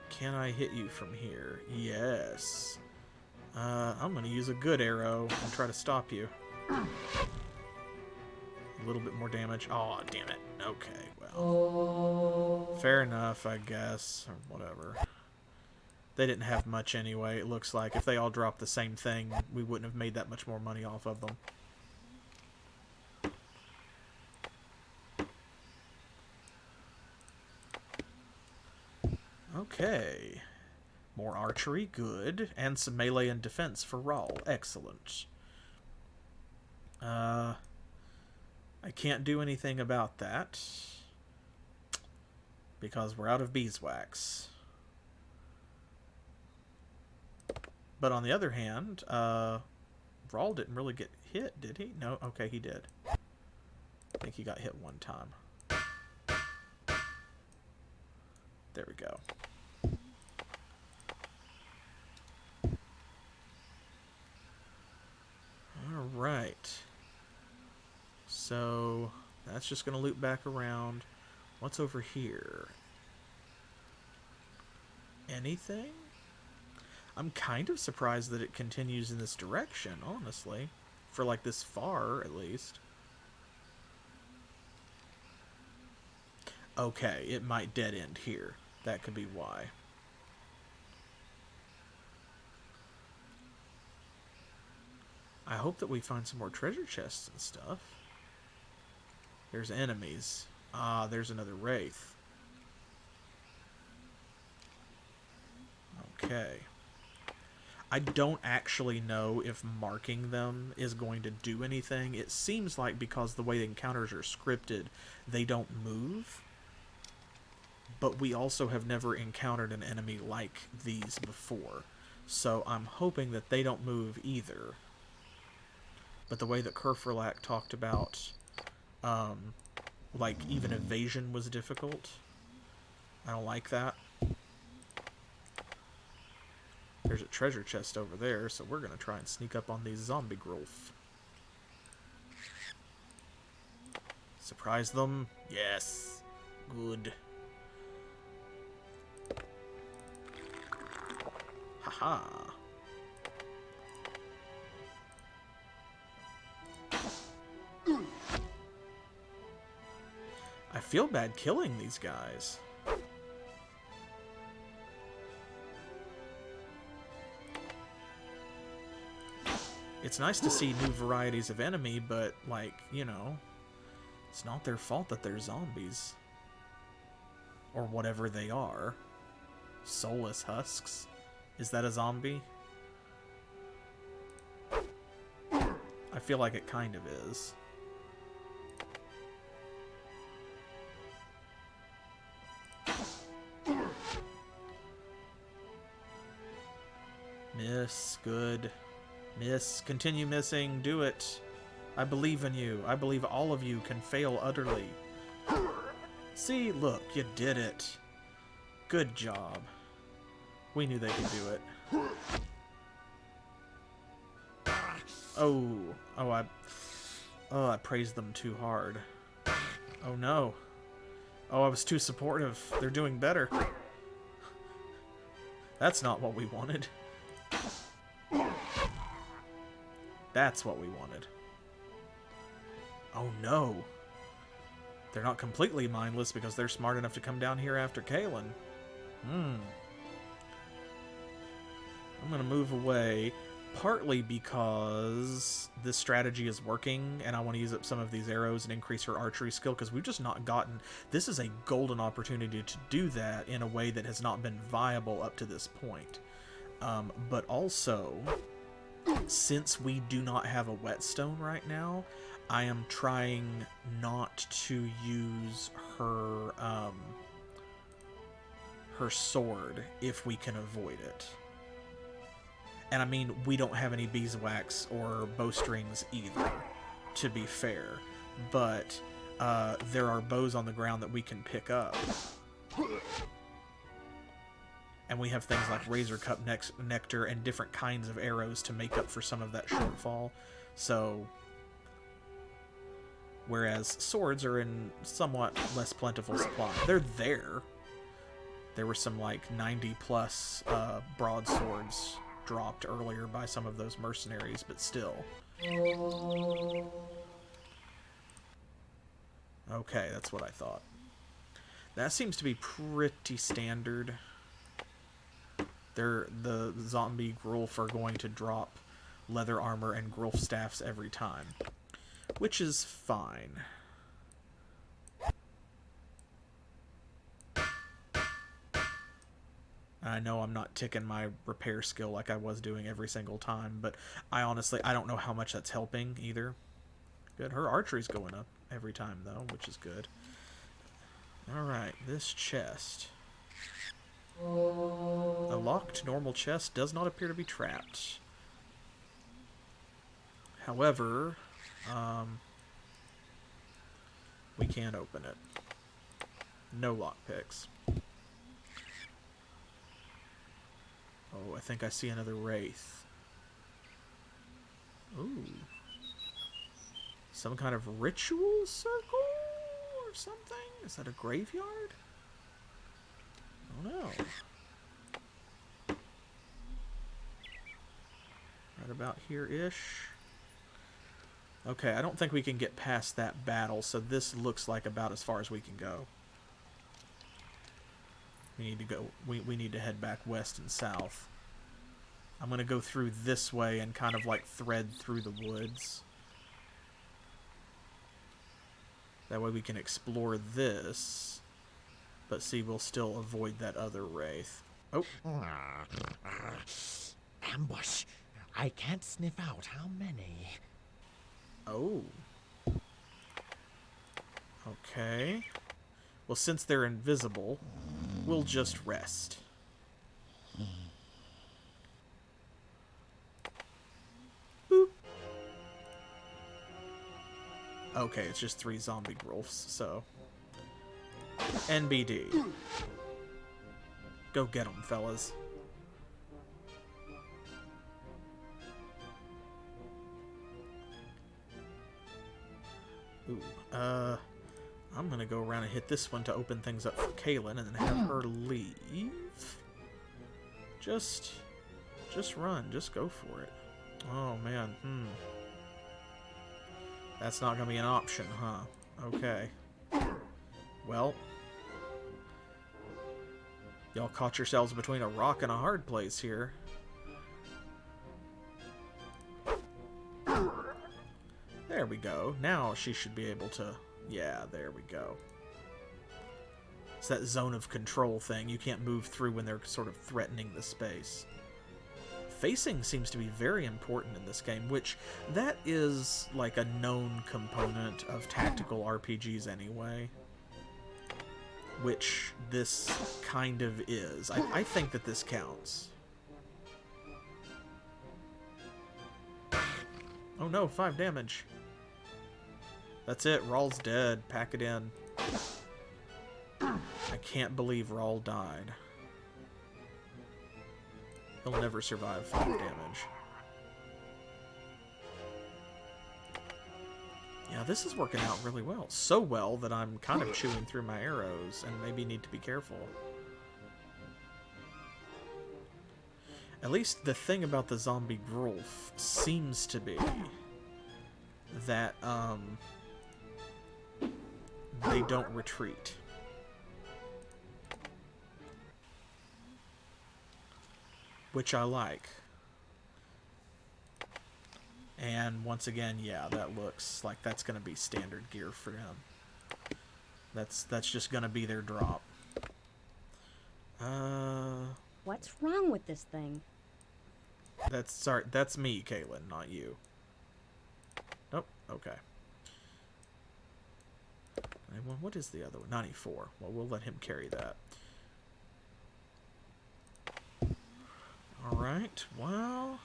Can I hit you from here? Yes. I'm going to use a good arrow and try to stop you. A little bit more damage. Oh, damn it. Okay, well. Fair enough, I guess. Or whatever. They didn't have much anyway, it looks like. If they all dropped the same thing, we wouldn't have made that much more money off of them. Okay. More archery, good. And some melee and defense for Raal. Excellent. I can't do anything about that. Because we're out of beeswax. But on the other hand, Raal didn't really get hit, did he? No? Okay, he did. I think he got hit one time. There we go. Alright. So, that's just going to loop back around. What's over here? Anything? I'm kind of surprised that it continues in this direction, honestly. For like this far, at least. Okay, it might dead end here. That could be why. I hope that we find some more treasure chests and stuff. There's enemies. Ah, there's another Wraith. Okay. I don't actually know if marking them is going to do anything. It seems like because the way the encounters are scripted, they don't move. But we also have never encountered an enemy like these before. So I'm hoping that they don't move either. But the way that Kerfurlak talked about, like, even evasion was difficult. I don't like that. There's a treasure chest over there, so we're going to try and sneak up on these zombie growth. Surprise them. Yes. Good. Haha. I feel bad killing these guys. It's nice to see new varieties of enemy, but, like, you know, it's not their fault that they're zombies. Or whatever they are. Soulless husks. Is that a zombie? I feel like it kind of is. Miss, good. Miss, continue missing, do it. I believe in you. I believe all of you can fail utterly. See, look, you did it. Good job. We knew they could do it. I praised them too hard. Oh no. Oh, I was too supportive. They're doing better. That's not what we wanted. That's what we wanted. Oh no. They're not completely mindless because they're smart enough to come down here after Kaelyn. I'm going to move away, partly because this strategy is working, and I want to use up some of these arrows and increase her archery skill, because we've just not gotten... This is a golden opportunity to do that in a way that has not been viable up to this point. But also, since we do not have a whetstone right now, I am trying not to use her, her sword if we can avoid it. And I mean, we don't have any beeswax or bowstrings either, to be fair. But there are bows on the ground that we can pick up. And we have things like razor cup nectar and different kinds of arrows to make up for some of that shortfall. So, whereas swords are in somewhat less plentiful supply. They're there. There were some like 90 plus broadswords dropped earlier by some of those mercenaries, but still. Okay, that's what I thought. That seems to be pretty standard. The zombie Grulf are going to drop leather armor and Grulf staffs every time, which is fine. I know I'm not ticking my repair skill like I was doing every single time, but I don't know how much that's helping either. Good. Her archery's going up every time, though, which is good. Alright, this chest. A locked normal chest does not appear to be trapped. However, we can't open it. No lockpicks. Oh, I think I see another Wraith. Ooh. Some kind of ritual circle or something? Is that a graveyard? Oh no. Right about here-ish. Okay, I don't think we can get past that battle, so this looks like about as far as we can go. We need to go. We need to head back west and south. I'm gonna go through this way and kind of like thread through the woods. That way we can explore this. But see, we'll still avoid that other Wraith. Oh. Ambush. I can't sniff out how many. Oh. Okay. Well, since they're invisible, we'll just rest. Boop. Okay, it's just 3 zombie Grulfs, so... NBD. Go get them, fellas. Ooh, I'm gonna go around and hit this one to open things up for Kaelyn and then have her leave. Just run. Just go for it. Oh, man. That's not gonna be an option, huh? Okay. Well. Y'all caught yourselves between a rock and a hard place here. There we go. Now she should be able to... Yeah, there we go. It's that zone of control thing. You can't move through when they're sort of threatening the space. Facing seems to be very important in this game, which that is like a known component of tactical RPGs anyway. Which this kind of is. I think that this counts. Oh no, 5 damage. That's it, Raal's dead. Pack it in. I can't believe Raal died. He'll never survive 5 damage. Yeah, this is working out really well. So well that I'm kind of chewing through my arrows and maybe need to be careful. At least the thing about the zombie Grulf seems to be that, they don't retreat. which I like. And once again, yeah, that looks like that's going to be standard gear for him. That's just going to be their drop. What's wrong with this thing? That's me, Kaelyn, not you. Nope, okay. 91, what is the other one? 94. Well, we'll let him carry that. Alright, well...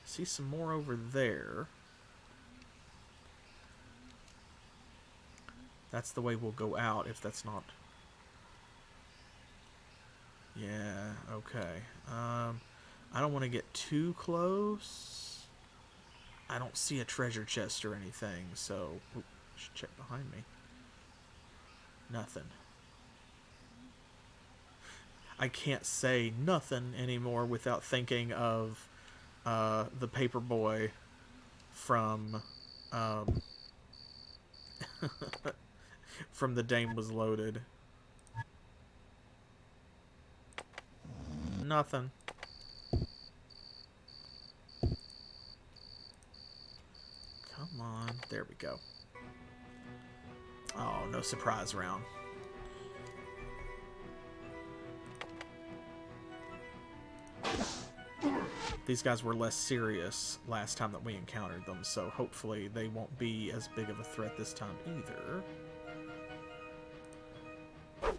see some more over there. That's the way we'll go out if that's not... yeah, okay. I don't want to get too close. I don't see a treasure chest or anything, so... oop, should check behind me. Nothing. I can't say nothing anymore without thinking of the paper boy from from The Dame Was Loaded. Nothing. Come on. There we go. Oh, no surprise round. These guys were less serious last time that we encountered them, so hopefully they won't be as big of a threat this time either.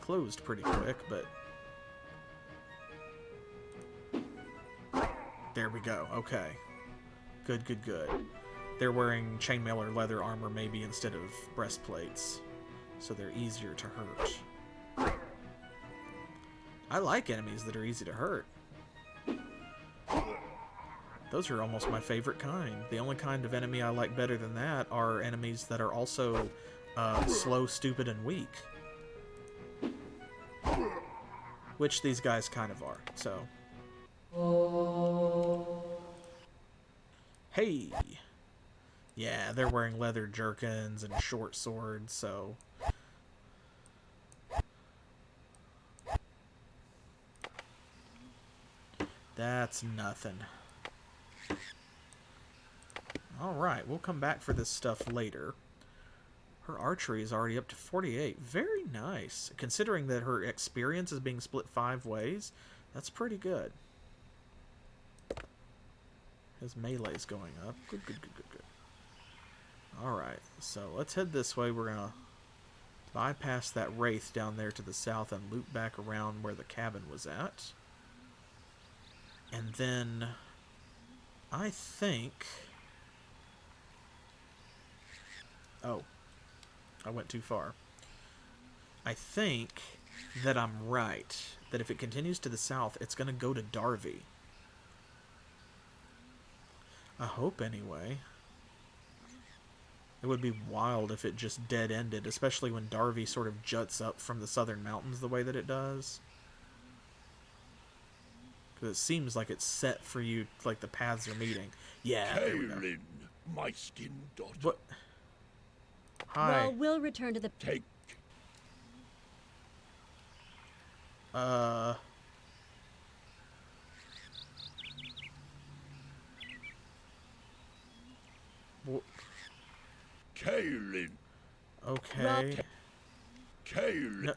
Closed pretty quick, but... there we go. Okay. Good, good, good. They're wearing chainmail or leather armor maybe instead of breastplates, so they're easier to hurt. I like enemies that are easy to hurt. Those are almost my favorite kind. The only kind of enemy I like better than that are enemies that are also slow, stupid, and weak. Which these guys kind of are, so... hey! Yeah, they're wearing leather jerkins and short swords, so... that's nothing. Alright, we'll come back for this stuff later. Her archery is already up to 48. Very nice. Considering that her experience is being split 5 ways, that's pretty good. His melee's going up. Good, good, good, good, good. Alright, so let's head this way. We're gonna bypass that Wraith down there to the south and loop back around where the cabin was at. And then... I think... oh. I went too far. I think that I'm right. That if it continues to the south, it's going to go to Darby. I hope, anyway. It would be wild if it just dead-ended, especially when Darby sort of juts up from the southern mountains the way that it does. Because it seems like it's set for you, like the paths are meeting. Yeah, there we go. Kaelyn, my skin daughter. What? Hi. Well, we'll return to the... Take. Kaelyn. Okay. Kaelyn.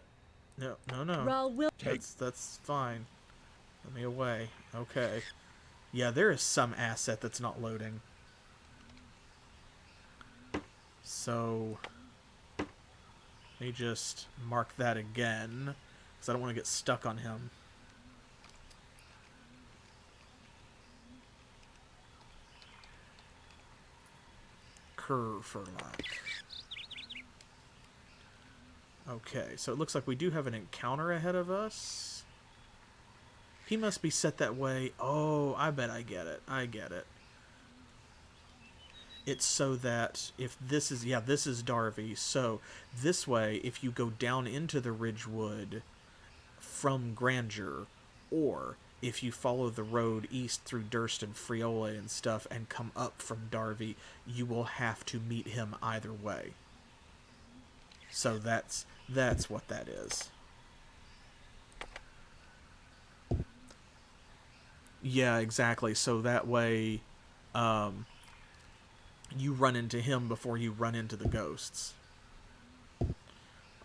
No. Raal will... That's fine. Let me away. Okay. Yeah, there is some asset that's not loading. So... let me just mark that again, because I don't want to get stuck on him. Curve-for-like. Okay, so it looks like we do have an encounter ahead of us. He must be set that way. Oh, I bet I get it. I get it. It's so that if this is... yeah, this is Darby. So this way, if you go down into the Ridgewood from Grandeur, or if you follow the road east through Durst and Friola and stuff and come up from Darby, you will have to meet him either way. So that's what that is. Yeah, exactly. So that way, you run into him before you run into the ghosts.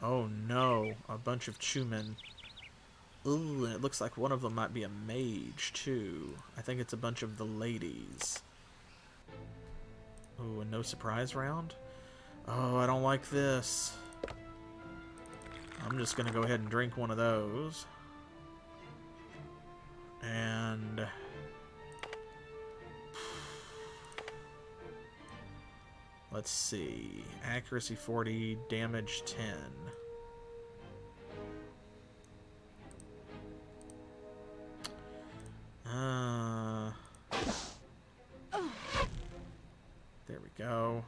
Oh no, a bunch of Chumen. Ooh, and it looks like one of them might be a mage, too. I think it's a bunch of the ladies. Ooh, and no surprise round? Oh, I don't like this. I'm just gonna go ahead and drink one of those. And... let's see. Accuracy 40, damage 10. There we go.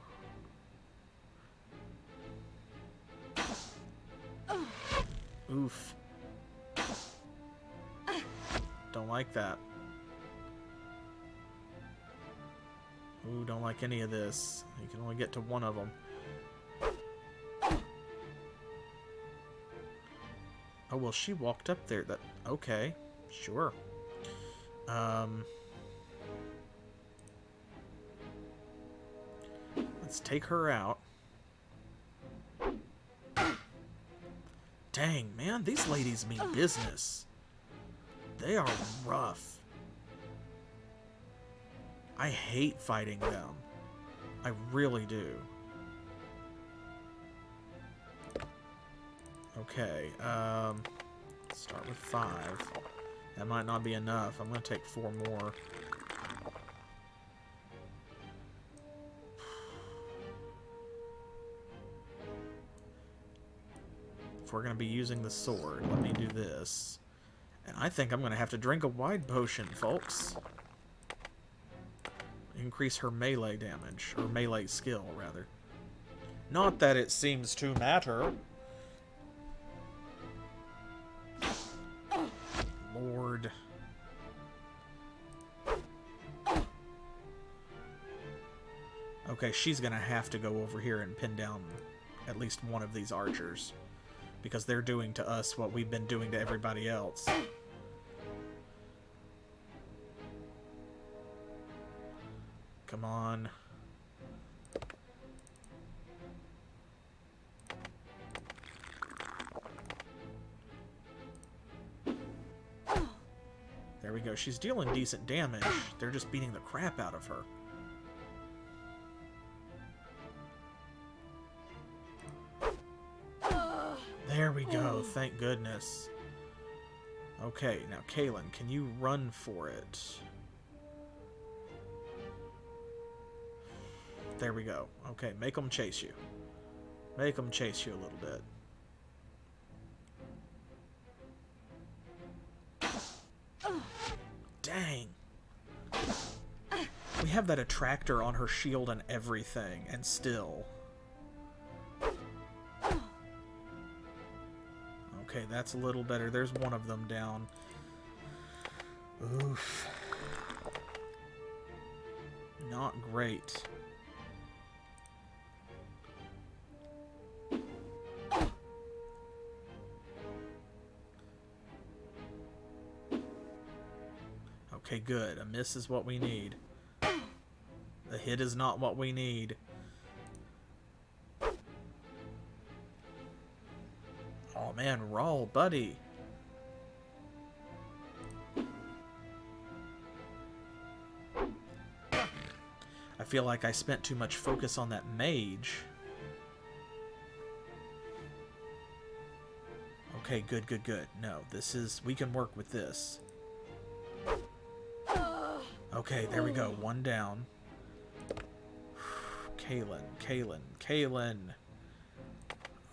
Oof. Don't like that. Ooh, don't like any of this. You can only get to one of them. Oh, well, she walked up there. That okay, sure. Let's take her out. Dang, man, these ladies mean business. They are rough. I hate fighting them. I really do. Okay, let's start with 5. That might not be enough. I'm going to take 4 more. If we're going to be using the sword, let me do this. And I think I'm going to have to drink a wide potion, folks. Increase her melee damage, or melee skill, rather. Not that it seems to matter. Lord. Okay, she's going to have to go over here and pin down at least one of these archers. Because they're doing to us what we've been doing to everybody else. Come on. There we go. She's dealing decent damage. They're just beating the crap out of her. There we go. Thank goodness. Okay, now Kaelyn, can you run for it? There we go. Okay, make them chase you. Make them chase you a little bit. Dang. We have that attractor on her shield and everything, and still. Okay, that's a little better. There's one of them down. Oof. Not great. Okay, good. A miss is what we need. The hit is not what we need. Oh man, Raal, buddy. I feel like I spent too much focus on that mage. Okay, good, good, good. No, this is... we can work with this. Okay, there we go. One down. Kaelyn, Kaelyn, Kaelyn.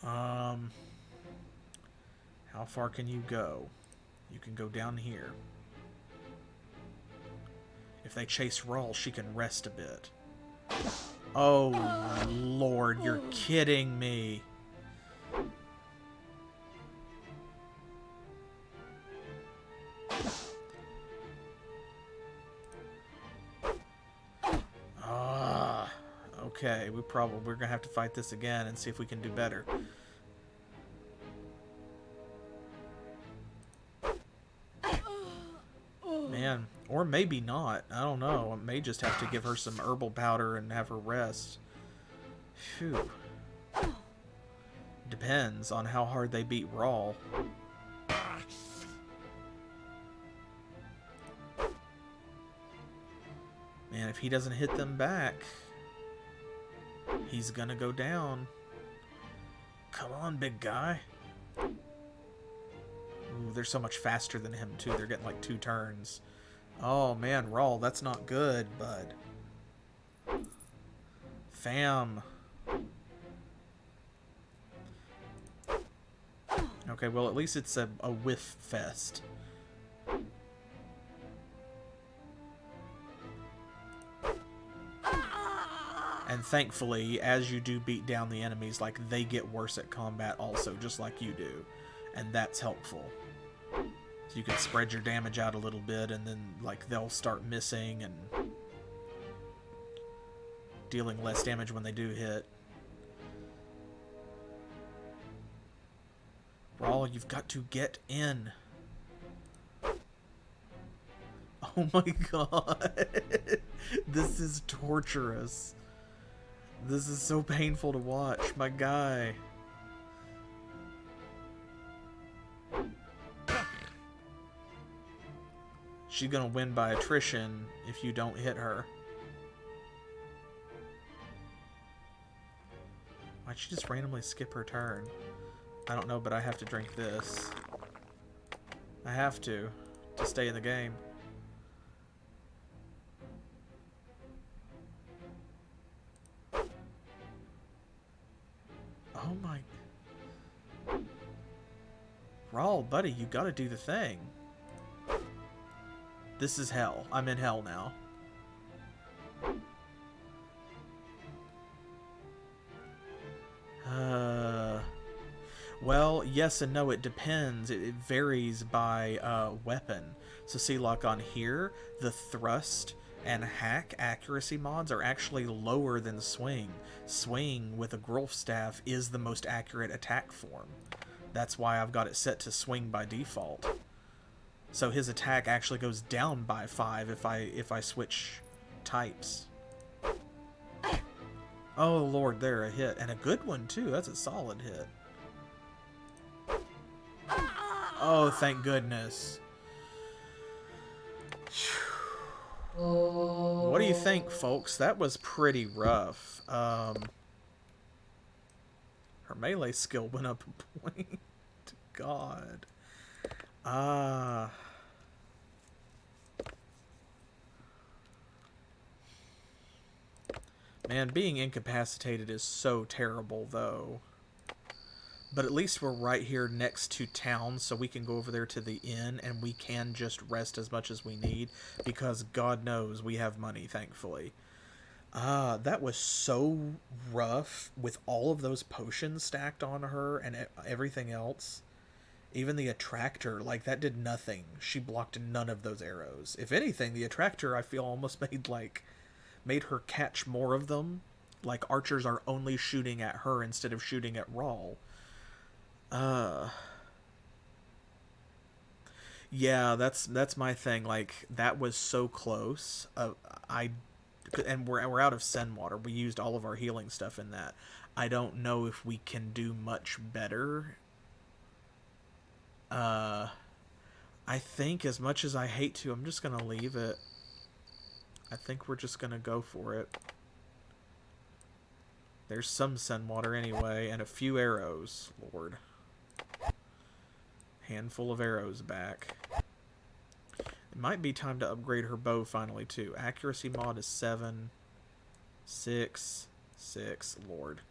How far can you go? You can go down here. If they chase Raal, she can rest a bit. Oh, Lord, you're kidding me. Okay, we're gonna have to fight this again and see if we can do better. Man, Or maybe not. I don't know. I may just have to give her some herbal powder and have her rest. Phew. Depends on how hard they beat Raal. Man, if he doesn't hit them back, he's gonna go down. Come on, big guy. Ooh, they're so much faster than him, too. They're getting like 2 turns. Oh, man, Raal, that's not good, bud. Fam. Okay, well, at least it's a whiff fest. And thankfully, as you do beat down the enemies, like, they get worse at combat also, just like you do. And that's helpful. So you can spread your damage out a little bit, and then, like, they'll start missing and dealing less damage when they do hit. Raal, you've got to get in. Oh my god. This is torturous. This is so painful to watch, my guy. She's gonna win by attrition if you don't hit her. Why'd she just randomly skip her turn? I don't know, but I have to drink this. I have to stay in the game. Oh my... Raal, buddy, you gotta do the thing. This is hell. I'm in hell now. Well, yes and no, it depends. It varies by weapon. So see, like on here, the thrust and hack accuracy mods are actually lower than swing. Swing with a Grolf staff is the most accurate attack form. That's why I've got it set to swing by default. So his attack actually goes down by 5 if I switch types. Oh lord, there, a hit. And a good one too. That's a solid hit. Oh, thank goodness. What do you think, folks? That was pretty rough. Her melee skill went up a point. God. Man, being incapacitated is so terrible, though. But at least we're right here next to town, so we can go over there to the inn, and we can just rest as much as we need, because God knows we have money, thankfully. That was so rough, with all of those potions stacked on her, and everything else. Even the attractor, like, that did nothing. She blocked none of those arrows. If anything, the attractor, I feel, almost made her catch more of them. Like, archers are only shooting at her instead of shooting at Raal. Yeah, that's my thing. Like, that was so close. And we're out of Sen water. We used all of our healing stuff in that. I don't know if we can do much better. I think, as much as I hate to, I'm just gonna leave it. I think we're just gonna go for it. There's some Sen water anyway, and a few arrows. Lord. Handful of arrows back. It might be time to upgrade her bow finally, too. Accuracy mod is 7. 6. 6. Lord.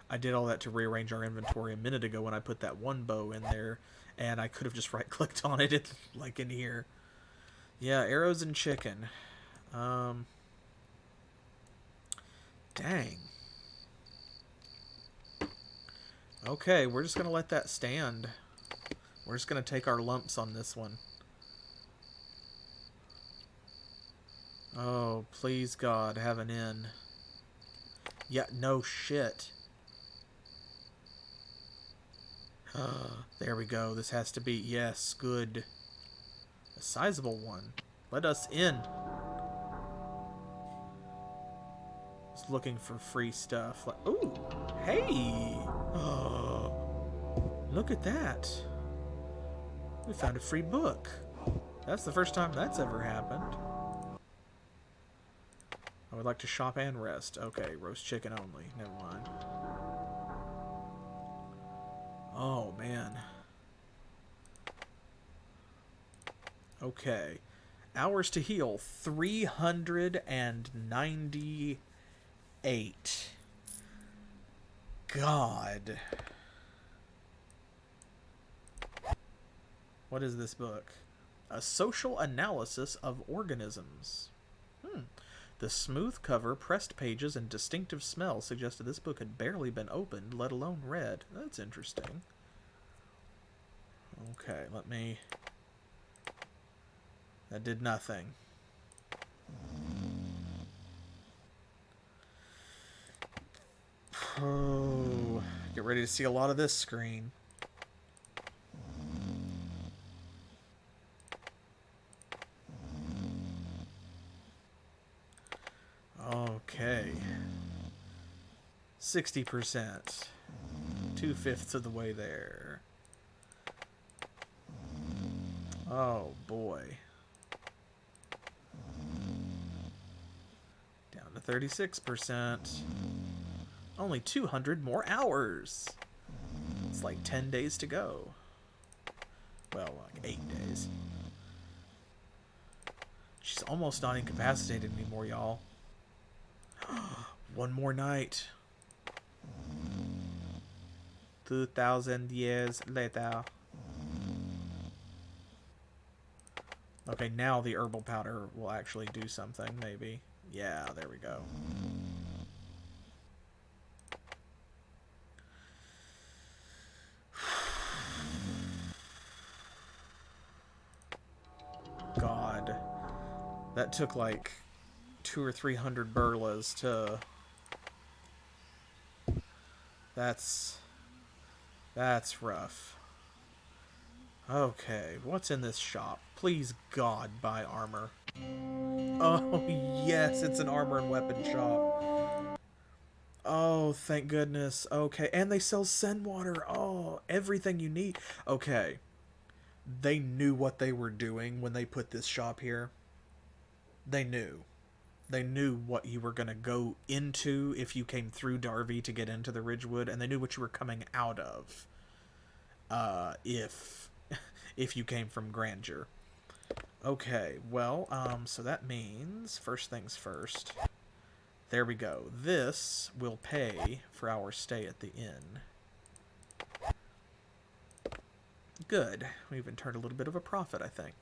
I did all that to rearrange our inventory a minute ago when I put that one bow in there, and I could have just right-clicked on it, like in here. Yeah, arrows and chicken. Dang. Okay, we're just going to let that stand. We're just going to take our lumps on this one. Oh, please God, have an inn. Yeah, no shit. There we go. This has to be, yes, good. A sizable one. Let us in. Just looking for free stuff. Like, ooh, hey! Oh, look at that. We found a free book. That's the first time that's ever happened. I would like to shop and rest. Okay, roast chicken only. Never mind. Oh, man. Okay. Hours to heal. 398. God. What is this book? A social analysis of organisms. The smooth cover, pressed pages, and distinctive smell suggested this book had barely been opened, let alone read. That's interesting. Okay, let me... That did nothing. Oh, get ready to see a lot of this screen. Okay. 60%. 2/5 of the way there. Oh boy. Down to 36%. Only 200 more hours. It's like 10 days to go. Well, like 8 days. She's almost not incapacitated anymore, y'all. One more night. 2,000 years later. Okay, now the herbal powder will actually do something, maybe. Yeah, there we go. God. That took like 200 or 300 burlas to... That's rough. Okay, what's in this shop? Please, God, buy armor. Oh, yes, it's an armor and weapon shop. Oh, thank goodness. Okay, and they sell send water. Oh, everything you need. Okay. They knew what they were doing when they put this shop here. They knew. They knew what you were going to go into if you came through Darby to get into the Ridgewood, and they knew what you were coming out of if you came from Grandeur. Okay, well, so that means, first things first, there we go. This will pay for our stay at the inn. Good. We even turned a little bit of a profit, I think.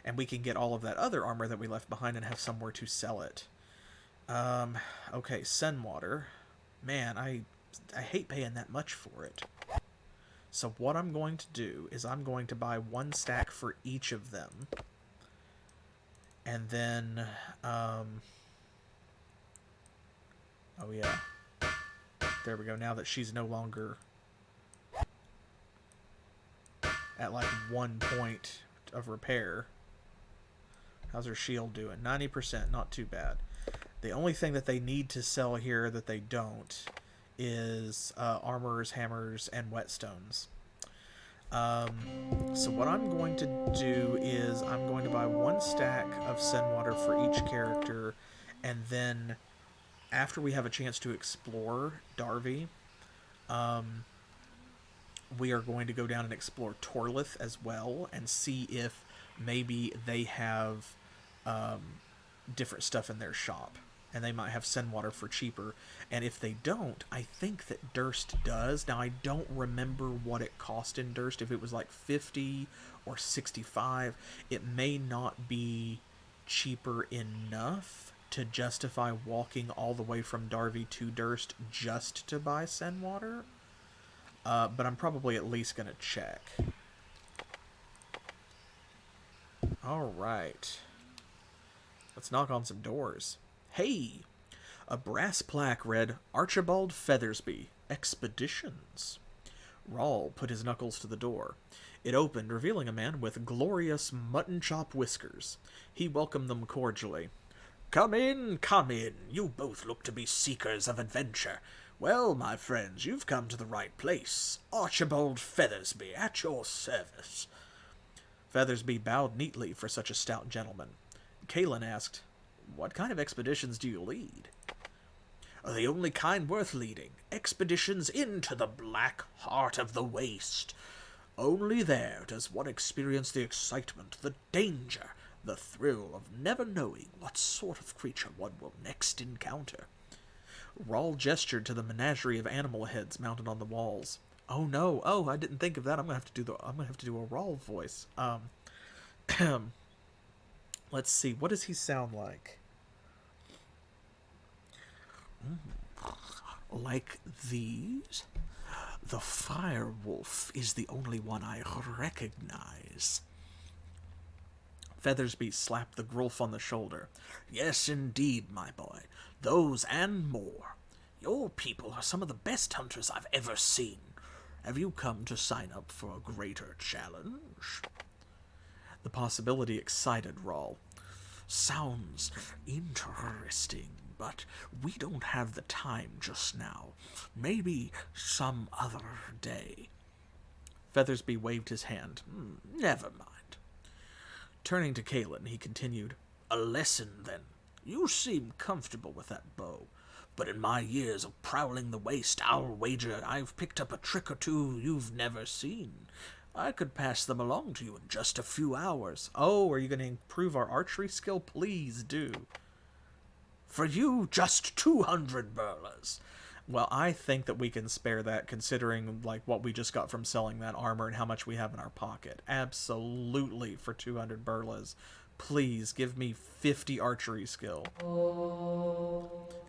And we can get all of that other armor that we left behind and have somewhere to sell it. Okay, send water. Man, I hate paying that much for it. So what I'm going to do is I'm going to buy 1 stack for each of them. And then, oh yeah. There we go. Now that she's no longer at like 1 point of repair. How's her shield doing? 90%, not too bad. The only thing that they need to sell here that they don't is armors, hammers, and whetstones. So what I'm going to do is I'm going to buy 1 stack of send water for each character, and then after we have a chance to explore Darby, we are going to go down and explore Torlith as well and see if maybe they have different stuff in their shop, and they might have send water for cheaper. And if they don't, I think that Durst does. Now, I don't remember what it cost in Durst, if it was like 50 or 65. It may not be cheaper enough to justify walking all the way from Darby to Durst just to buy send water. But I'm probably at least going to check. Alright. Let's knock on some doors. Hey! A brass plaque read, Archibald Feathersby, Expeditions. Raal put his knuckles to the door. It opened, revealing a man with glorious mutton chop whiskers. He welcomed them cordially. Come in, come in. You both look to be seekers of adventure. Well, my friends, you've come to the right place. Archibald Feathersby, at your service. Feathersby bowed neatly for such a stout gentleman. Kaelyn asked, What kind of expeditions do you lead? The only kind worth leading. Expeditions into the black heart of the waste. Only there does one experience the excitement, the danger, the thrill of never knowing what sort of creature one will next encounter. Raal gestured to the menagerie of animal heads mounted on the walls. Oh no! Oh, I didn't think of that. I'm gonna have to do a Raal voice. Let's see. What does he sound like? Like these? The fire wolf is the only one I recognize. Feathersby slapped the Grulf on the shoulder. Yes, indeed, my boy. Those and more. Your people are some of the best hunters I've ever seen. Have you come to sign up for a greater challenge? The possibility excited Raal. Sounds interesting, but we don't have the time just now. Maybe some other day. Feathersby waved his hand. Never mind. Turning to Kaelyn, he continued, A lesson, then. You seem comfortable with that bow, but in my years of prowling the waste, I'll wager I've picked up a trick or two you've never seen. I could pass them along to you in just a few hours. Oh, are you going to improve our archery skill? Please do. For you, just 200 burlers. Well, I think that we can spare that, considering like what we just got from selling that armor and how much we have in our pocket. Absolutely, for 200 burlas. Please give me 50 archery skill.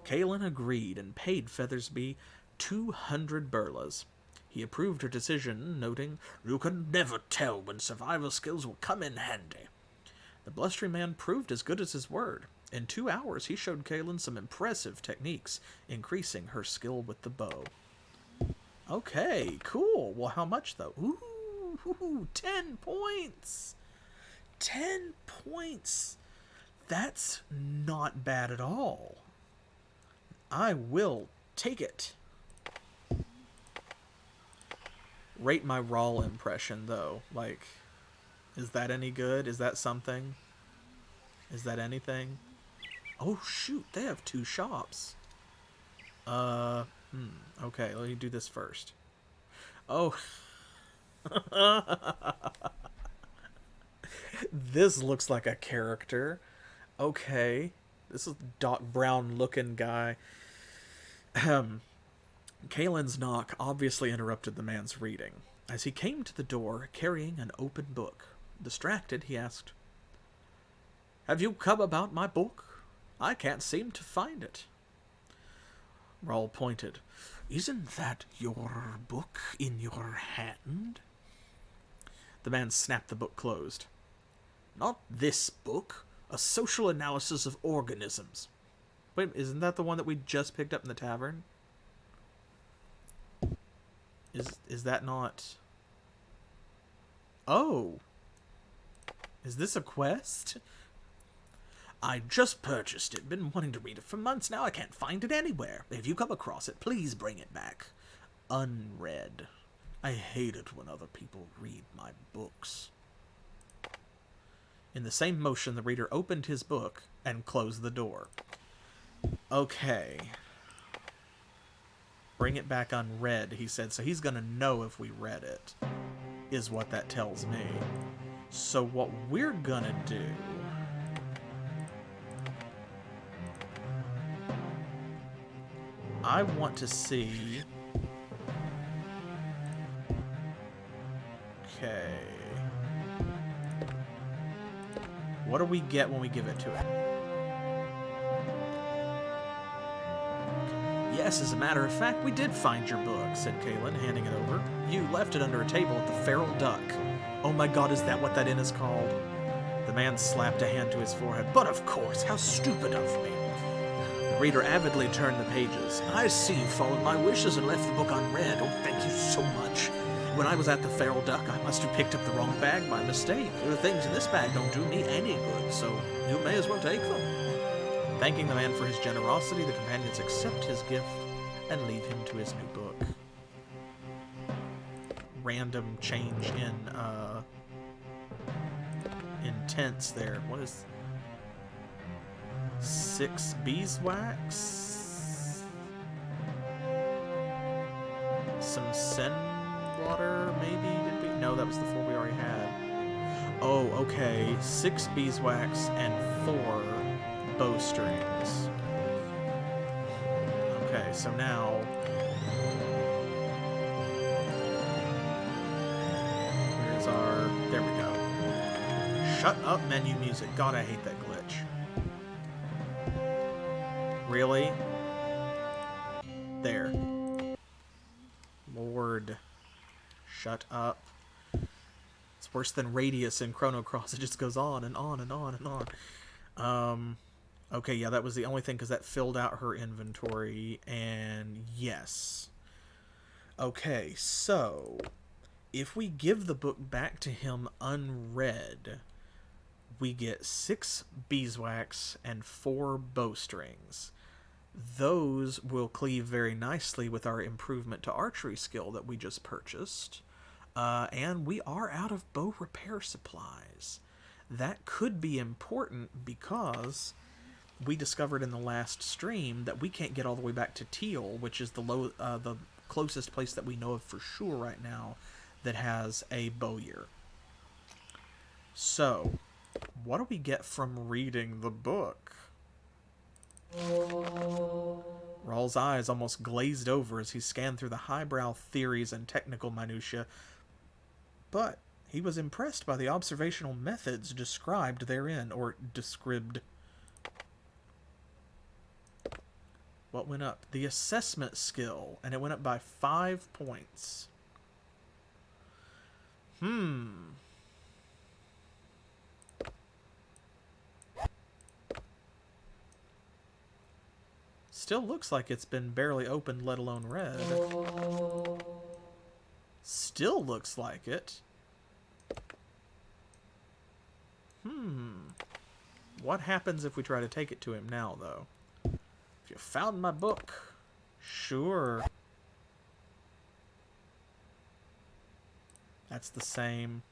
Kaelyn agreed and paid Feathersby 200 burlas. He approved her decision, noting, You can never tell when survival skills will come in handy. The blustering man proved as good as his word. In 2 hours, he showed Kaelyn some impressive techniques, increasing her skill with the bow. Okay, cool. Well, how much, though? Ooh, 10 points! 10 points! That's not bad at all. I will take it. Rate my Raal impression, though. Like, is that any good? Is that something? Is that anything? Oh, shoot, they have 2 shops. Okay, let me do this first. Oh. This looks like a character. Okay. This is Doc Brown looking guy. Kaelyn's knock obviously interrupted the man's reading. As he came to the door carrying an open book, distracted, he asked, Have you come about my book? I can't seem to find it. Raal pointed. Isn't that your book in your hand? The man snapped the book closed. Not this book. A social analysis of organisms. Wait, isn't that the one that we just picked up in the tavern? Is that not... Oh. Is this a quest? I just purchased it. Been wanting to read it for months now. I can't find it anywhere. If you come across it, please bring it back. Unread. I hate it when other people read my books. In the same motion, the reader opened his book and closed the door. Okay. Bring it back unread, he said. So he's going to know if we read it, is what that tells me. So what we're going to do... I want to see... Okay. What do we get when we give it to him? Yes, as a matter of fact, we did find your book, said Kaelyn, handing it over. You left it under a table at the Feral Duck. Oh my god, is that what that inn is called? The man slapped a hand to his forehead. But of course, how stupid of me. The reader avidly turned the pages. I see you followed my wishes and left the book unread. Oh, thank you so much. When I was at the Feral Duck, I must have picked up the wrong bag by mistake. The things in this bag don't do me any good, so you may as well take them. Thanking the man for his generosity, the companions accept his gift and leave him to his new book. Random change in tense there. What is 6 beeswax? Some sen water, maybe? Did we? No, that was the 4 we already had. Oh, okay. 6 beeswax and 4 bowstrings. Okay, so now where's our... There we go. Shut up, menu music. God, I hate that glitch. Really? There. Lord. Shut up. It's worse than Radius in Chrono Cross. It just goes on and on and on and on. Okay, yeah, that was the only thing, because that filled out her inventory, and yes. Okay, so if we give the book back to him unread, we get 6 beeswax and 4 bowstrings. Those will cleave very nicely with our improvement to archery skill that we just purchased. And we are out of bow repair supplies. That could be important because we discovered in the last stream that we can't get all the way back to Teal, which is the closest place that we know of for sure right now that has a bowyer. So, what do we get from reading the book? Raal's eyes almost glazed over as he scanned through the highbrow theories and technical minutiae, but he was impressed by the observational methods described therein, or described. What went up? The assessment skill, and it went up by 5 points. Still looks like it's been barely opened, let alone read. Still looks like it. What happens if we try to take it to him now, though? If you found my book, sure. That's the same.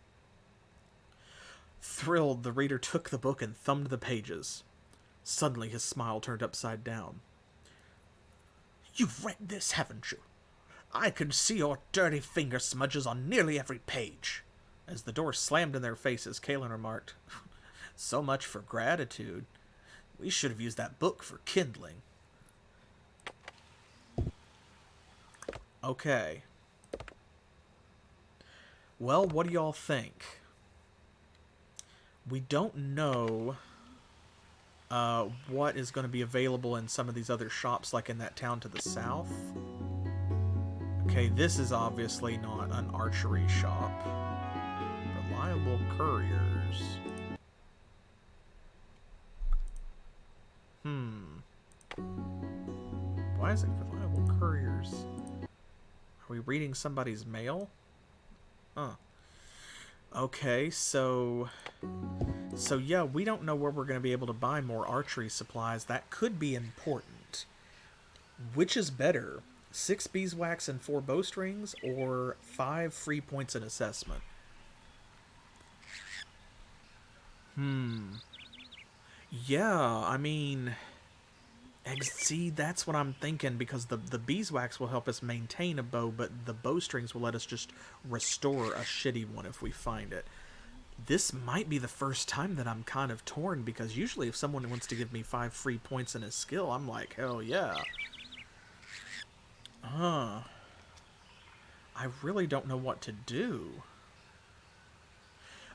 Thrilled, the reader took the book and thumbed the pages. Suddenly his smile turned upside down. You've read this, haven't you? I can see your dirty finger smudges on nearly every page. As the door slammed in their faces, Kaelyn remarked, So much for gratitude. We should have used that book for kindling. Okay. Well, what do y'all think? We don't know what is going to be available in some of these other shops, like in that town to the south. Okay, this is obviously not an archery shop. Reliable couriers. Why is it reliable couriers? Are we reading somebody's mail? Huh. Okay, so yeah, we don't know where we're going to be able to buy more archery supplies. That could be important. Which is better, 6 beeswax and 4 bowstrings, or 5 free points in assessment? Yeah, I mean, see, that's what I'm thinking, because the beeswax will help us maintain a bow, but the bowstrings will let us just restore a shitty one if we find it. This might be the first time that I'm kind of torn, because usually if someone wants to give me 5 free points in a skill, I'm like, hell yeah. I really don't know what to do.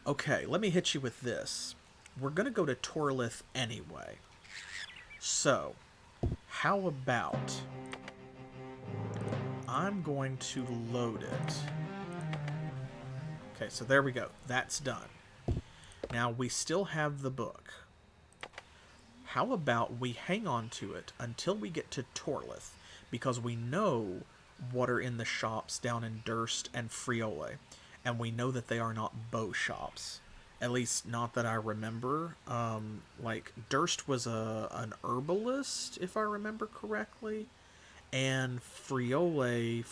Okay, let me hit you with this. We're going to go to Torlith anyway. So, how about I'm going to load it. Okay, so there we go. That's done. Now, we still have the book. How about we hang on to it until we get to Torlith? Because we know what are in the shops down in Durst and Friole. And we know that they are not bow shops. At least not that I remember. Like, Durst was an herbalist, if I remember correctly. And Frito-Lay,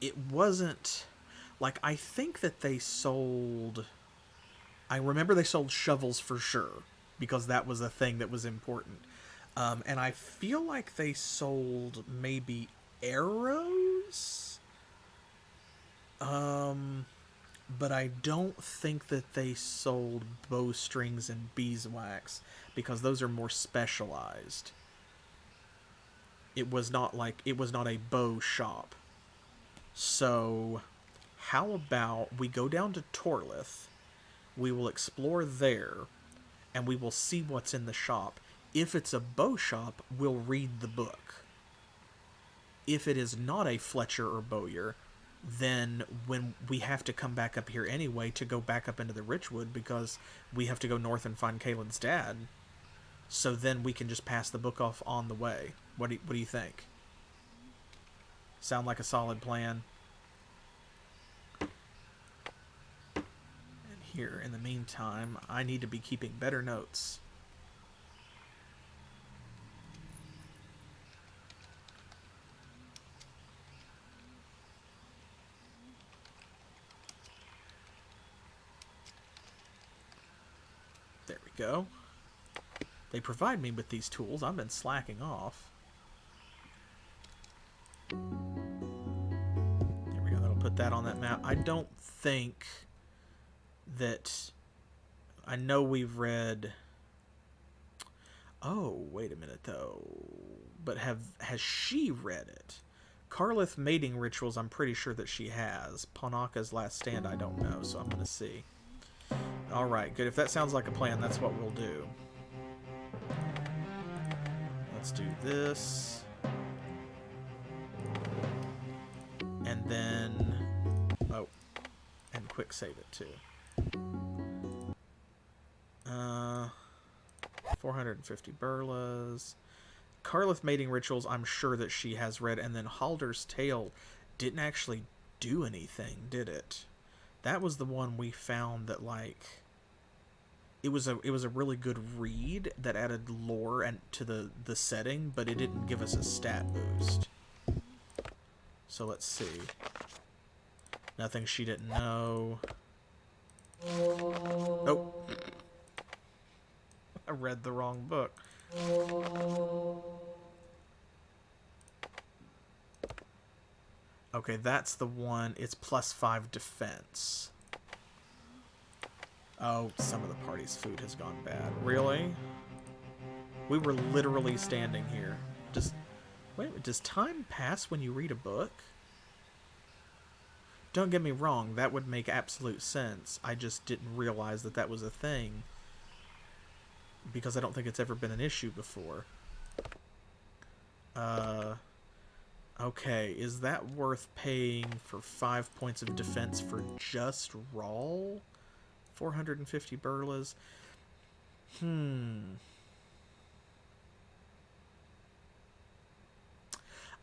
it wasn't... Like, I think that they sold... I remember they sold shovels for sure, because that was a thing that was important. And I feel like they sold maybe arrows? But I don't think that they sold bowstrings and beeswax, because those are more specialized. It was not a bow shop. So, how about we go down to Torlith, we will explore there, and we will see what's in the shop. If it's a bow shop, we'll read the book. If it is not a Fletcher or Bowyer, then when we have to come back up here anyway to go back up into the Richwood, because we have to go north and find Kaelyn's dad, so then we can just pass the book off on the way. What do you think? Sound like a solid plan? And here, in the meantime, I need to be keeping better notes. There we go. They provide me with these tools. I've been slacking off. There we go. That'll put that on that map. I don't think that... I know we've read... Oh, wait a minute, though. But has she read it? Karlith mating rituals, I'm pretty sure that she has. Panaka's last stand, I don't know, so I'm going to see. Alright, good. If that sounds like a plan, that's what we'll do. Let's do this. And then... Oh. And quick save it, too. 450 burlas. Karlith mating rituals, I'm sure that she has read. And then Halder's Tale didn't actually do anything, did it? That was the one we found that, like... It was a really good read that added lore and to the setting, but it didn't give us a stat boost. So let's see. Nothing she didn't know. Oh. I read the wrong book. Okay, that's the one. It's +5 defense. Oh, some of the party's food has gone bad. Really? We were literally standing here. Just... Wait, does time pass when you read a book? Don't get me wrong, that would make absolute sense. I just didn't realize that that was a thing. Because I don't think it's ever been an issue before. Okay, is that worth paying for 5 points of defense for just Raal? 450 burlas.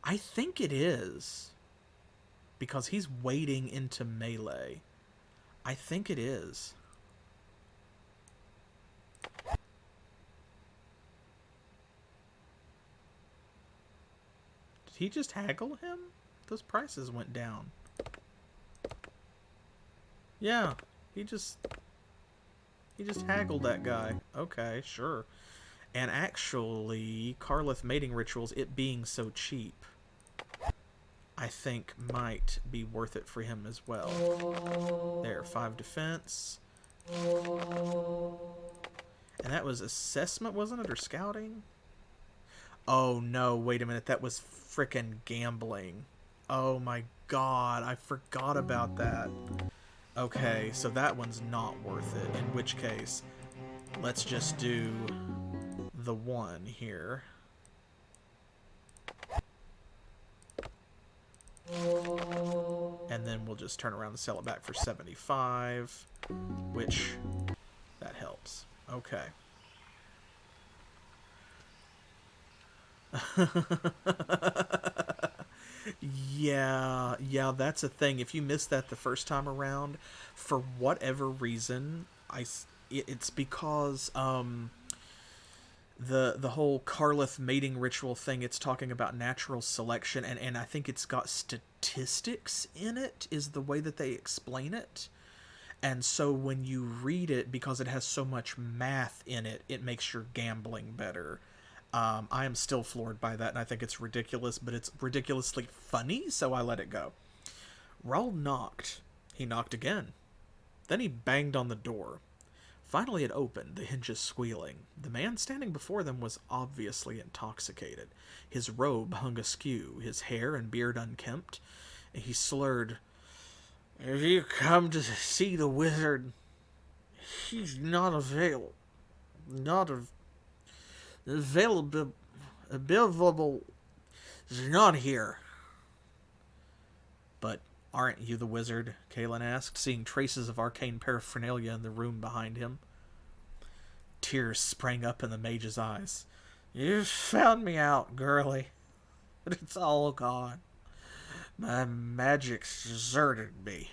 I think it is. Because he's wading into melee. I think it is. Did he just haggle him? Those prices went down. Yeah, he just haggled that guy. Okay, sure. And actually, Karlith mating rituals, it being so cheap, I think might be worth it for him as well. There, 5 defense. And that was assessment, wasn't it? Or scouting? Oh no, wait a minute. That was frickin' gambling. Oh my god, I forgot about that. Okay, so that one's not worth it. In which case, let's just do the one here. And then we'll just turn around and sell it back for 75, which, that helps. Okay. Yeah, that's a thing. If you missed that the first time around, for whatever reason, it's because the whole Karlith mating ritual thing. It's talking about natural selection, and I think it's got statistics in it. Is the way that they explain it. And so when you read it, because it has so much math in it, it makes your gambling better. I am still floored by that, and I think it's ridiculous, but it's ridiculously funny, so I let it go. Raal knocked. He knocked again. Then he banged on the door. Finally it opened, the hinges squealing. The man standing before them was obviously intoxicated. His robe hung askew, his hair and beard unkempt. He slurred, "If you come to see the wizard, he's not available. Available is not here." "But aren't you the wizard?" Kaelyn asked, seeing traces of arcane paraphernalia in the room behind him. Tears sprang up in the mage's eyes. "You found me out, girlie, but it's all gone. My magic's deserted me."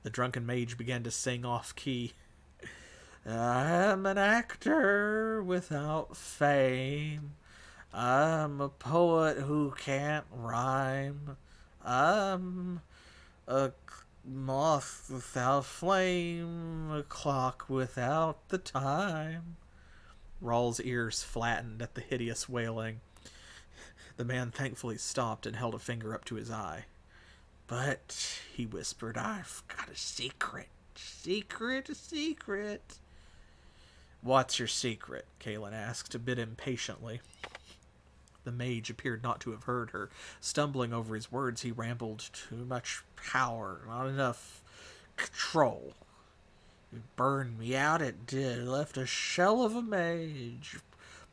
The drunken mage began to sing off-key. "I'm an actor without fame. I'm a poet who can't rhyme. I'm a moth without flame, a clock without the time." Raal's ears flattened at the hideous wailing. The man thankfully stopped and held a finger up to his eye. "But," he whispered, "I've got a secret. Secret. "What's your secret?" Kaelyn asked, a bit impatiently. The mage appeared not to have heard her. Stumbling over his words, he rambled, "Too much power, not enough control. You burned me out, it did. Left a shell of a mage.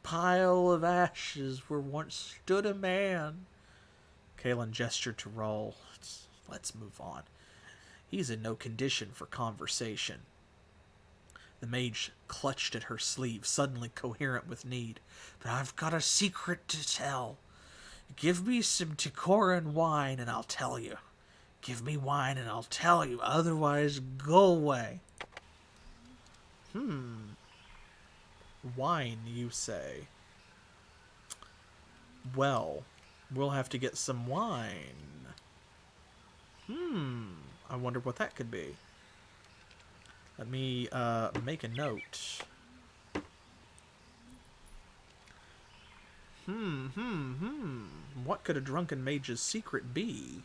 Pile of ashes where once stood a man." Kaelyn gestured to Raal. Let's move on. He's in no condition for conversation." The mage clutched at her sleeve, suddenly coherent with need. "But I've got a secret to tell. Give me some Tekoran wine and I'll tell you. Give me wine and I'll tell you. Otherwise, go away." Wine, you say? Well, we'll have to get some wine. I wonder what that could be. Let me make a note. What could a drunken mage's secret be?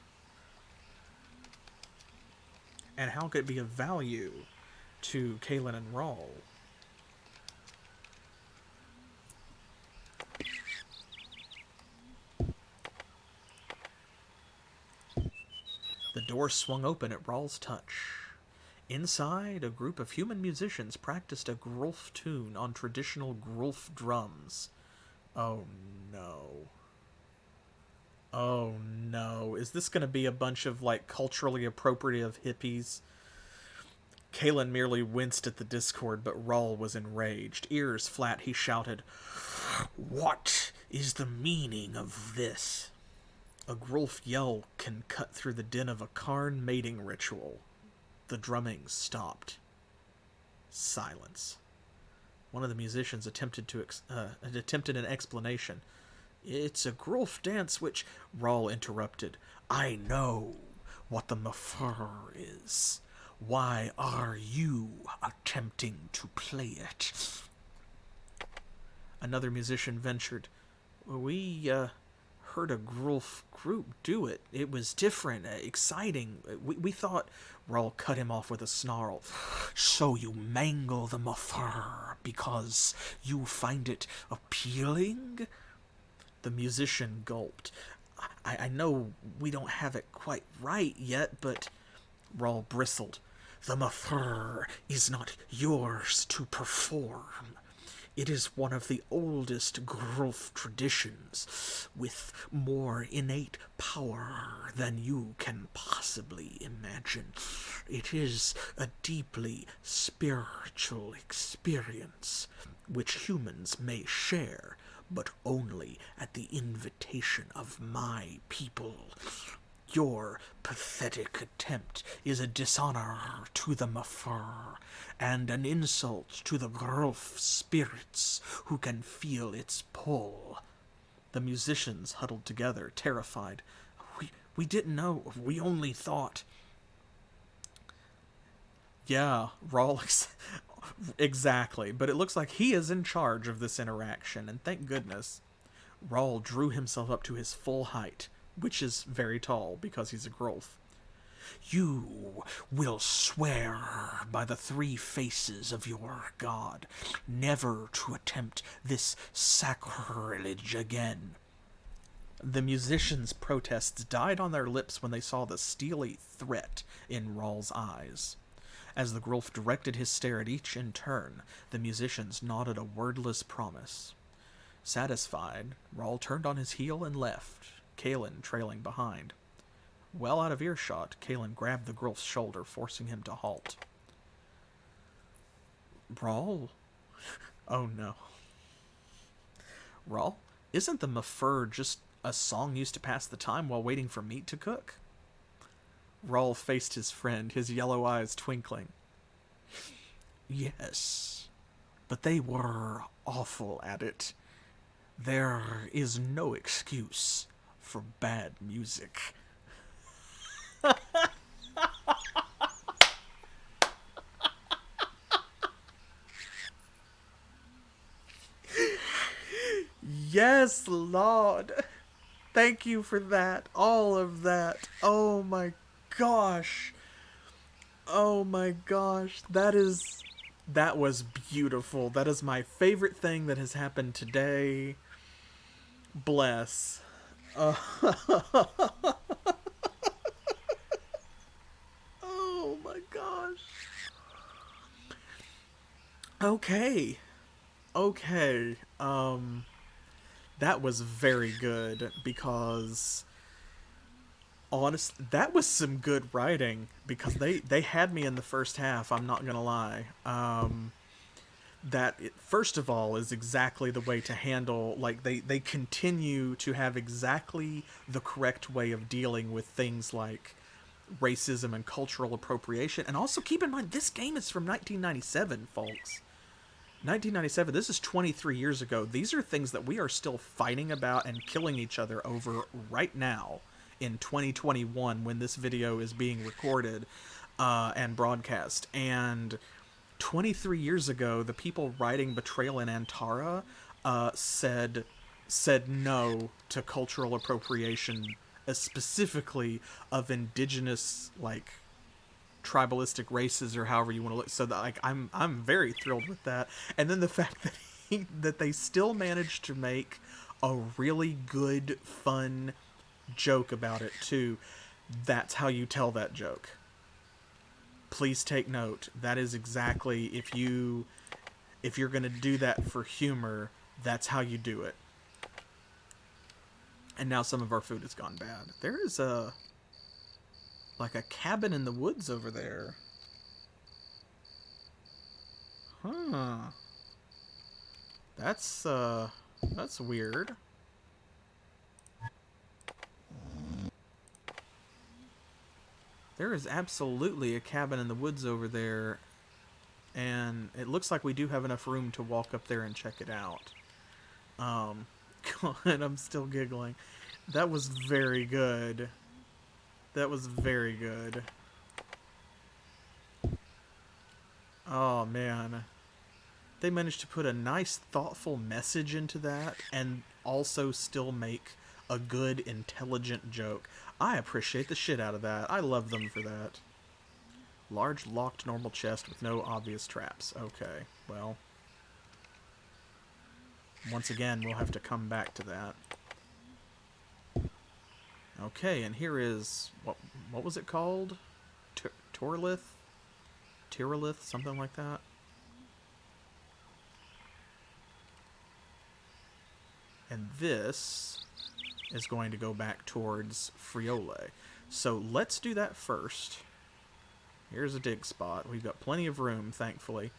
And how could it be of value to Kaelyn and Raal? The door swung open at Raal's touch. Inside, a group of human musicians practiced a grulf tune on traditional grulf drums. Oh no. Oh no. Is this going to be a bunch of, like, culturally appropriative hippies? Kaelyn merely winced at the discord, but Raal was enraged. Ears flat, he shouted, "What is the meaning of this?" A grulf yell can cut through the din of a Karn mating ritual. The drumming stopped. Silence. One of the musicians attempted an explanation. "It's a grulf dance which..." Raal interrupted. "I know what the mafar is. Why are you attempting to play it?" Another musician ventured. "We heard a grulf group do it. It was different, exciting. We thought..." Raal cut him off with a snarl. "So you mangle the mafar because you find it appealing?" The musician gulped. I know we don't have it quite right yet, but..." Raal bristled. "The mafar is not yours to perform. It is one of the oldest grulf traditions, with more innate power than you can possibly imagine. It is a deeply spiritual experience, which humans may share, but only at the invitation of my people. Your pathetic attempt is a dishonor to the Mafur, and an insult to the Grolf spirits who can feel its pull. The musicians huddled together, terrified. We didn't know. We only thought. Yeah, Raal, exactly. But it looks like he is in charge of this interaction, and thank goodness. Raal drew himself up to his full height, which is very tall because he's a Grolf. You will swear by the three faces of your god never to attempt this sacrilege again. The musicians' protests died on their lips when they saw the steely threat in Raal's eyes. As the Grolf directed his stare at each in turn, the musicians nodded a wordless promise. Satisfied, Raal turned on his heel and left, Kaelyn trailing behind. Well out of earshot, Kaelyn grabbed the Grolf's shoulder, forcing him to halt. Raal? Oh no. Raal, isn't the Mafur just a song used to pass the time while waiting for meat to cook? Raal faced his friend, his yellow eyes twinkling. Yes, but they were awful at it. There is no excuse for bad music. Yes, Lord. Thank you for that. All of that. Oh my gosh. Oh my gosh. That was beautiful. That is my favorite thing that has happened today. Bless. Oh my gosh. Okay. That was very good because that was some good writing because they had me in the first half, I'm not gonna lie. First of all is exactly the way to handle, like they continue to have exactly the correct way of dealing with things like racism and cultural appropriation. And also keep in mind, this game is from 1997, folks. 1997, this is 23 years ago. These are things that we are still fighting about and killing each other over right now in 2021 when this video is being recorded and broadcast. And 23 years ago, the people writing Betrayal in Antara said no to cultural appropriation, specifically of indigenous, like, tribalistic races or however you want to look. So that, like, I'm very thrilled with that. And then the fact that that they still managed to make a really good, fun joke about it too. That's how you tell that joke. Please take note. That is exactly, if you're going to do that for humor, that's how you do it. And now some of our food has gone bad. There is like a cabin in the woods over there. Huh. That's weird. There is absolutely a cabin in the woods over there, and it looks like we do have enough room to walk up there and check it out. God, I'm still giggling. That was very good. That was very good. Oh, man. They managed to put a nice, thoughtful message into that and also still make a good, intelligent joke. I appreciate the shit out of that. I love them for that. Large, locked, normal chest with no obvious traps. Okay, well. Once again, we'll have to come back to that. Okay, and here is, what was it called? Torlith? Tyrolith? Something like that? And this is going to go back towards Friole. So let's do that first. Here's a dig spot. We've got plenty of room, thankfully.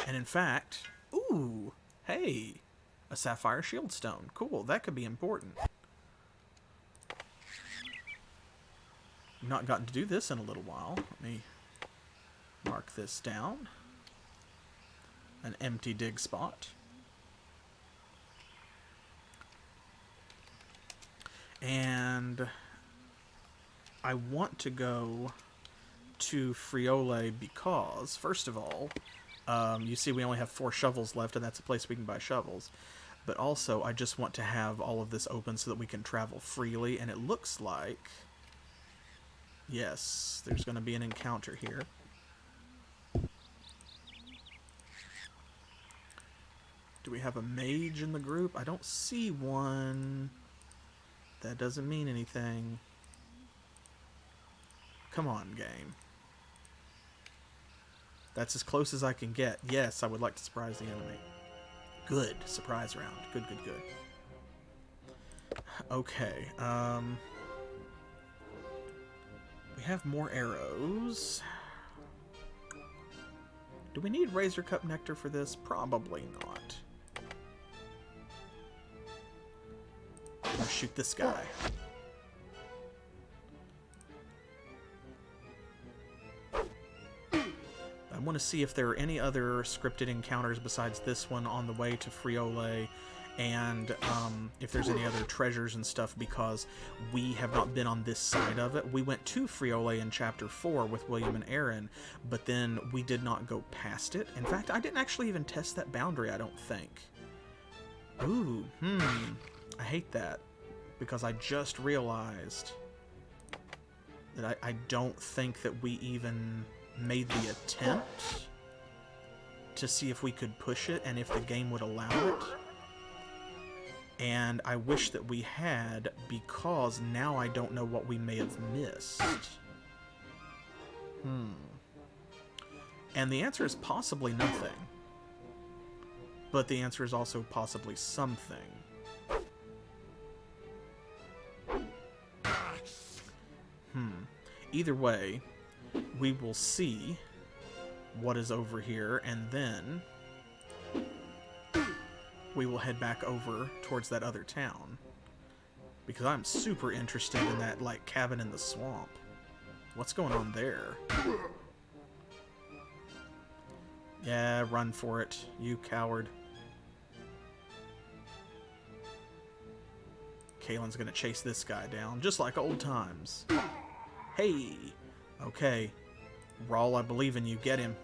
And in fact, ooh, hey, a sapphire shield stone. Cool, that could be important. Not gotten to do this in a little while. Let me mark this down. An empty dig spot. And I want to go to Friole because, first of all, you see we only have 4 shovels left, and that's a place we can buy shovels. But also, I just want to have all of this open so that we can travel freely, and it looks like, yes, there's going to be an encounter here. Do we have a mage in the group? I don't see one. That doesn't mean anything. Come on, game. That's as close as I can get. Yes, I would like to surprise the enemy. Good. Surprise round. Good, good, good. Okay. We have more arrows. Do we need Razor Cup Nectar for this? Probably not. I'll shoot this guy. I want to see if there are any other scripted encounters besides this one on the way to Friole, and if there's any other treasures and stuff, because we have not been on this side of it. We went to Friole in Chapter 4 with William and Aaron, but then we did not go past it. In fact, I didn't actually even test that boundary, I don't think. Ooh, I hate that, because I just realized that I don't think that we even made the attempt to see if we could push it and if the game would allow it. And I wish that we had, because now I don't know what we may have missed. And the answer is possibly nothing. But the answer is also possibly something. Either way, we will see what is over here, and then we will head back over towards that other town. Because I'm super interested in that, like, cabin in the swamp. What's going on there? Yeah, run for it, you coward. Kaelyn's gonna chase this guy down, just like old times. Hey! Okay. Raal, I believe in you. Get him.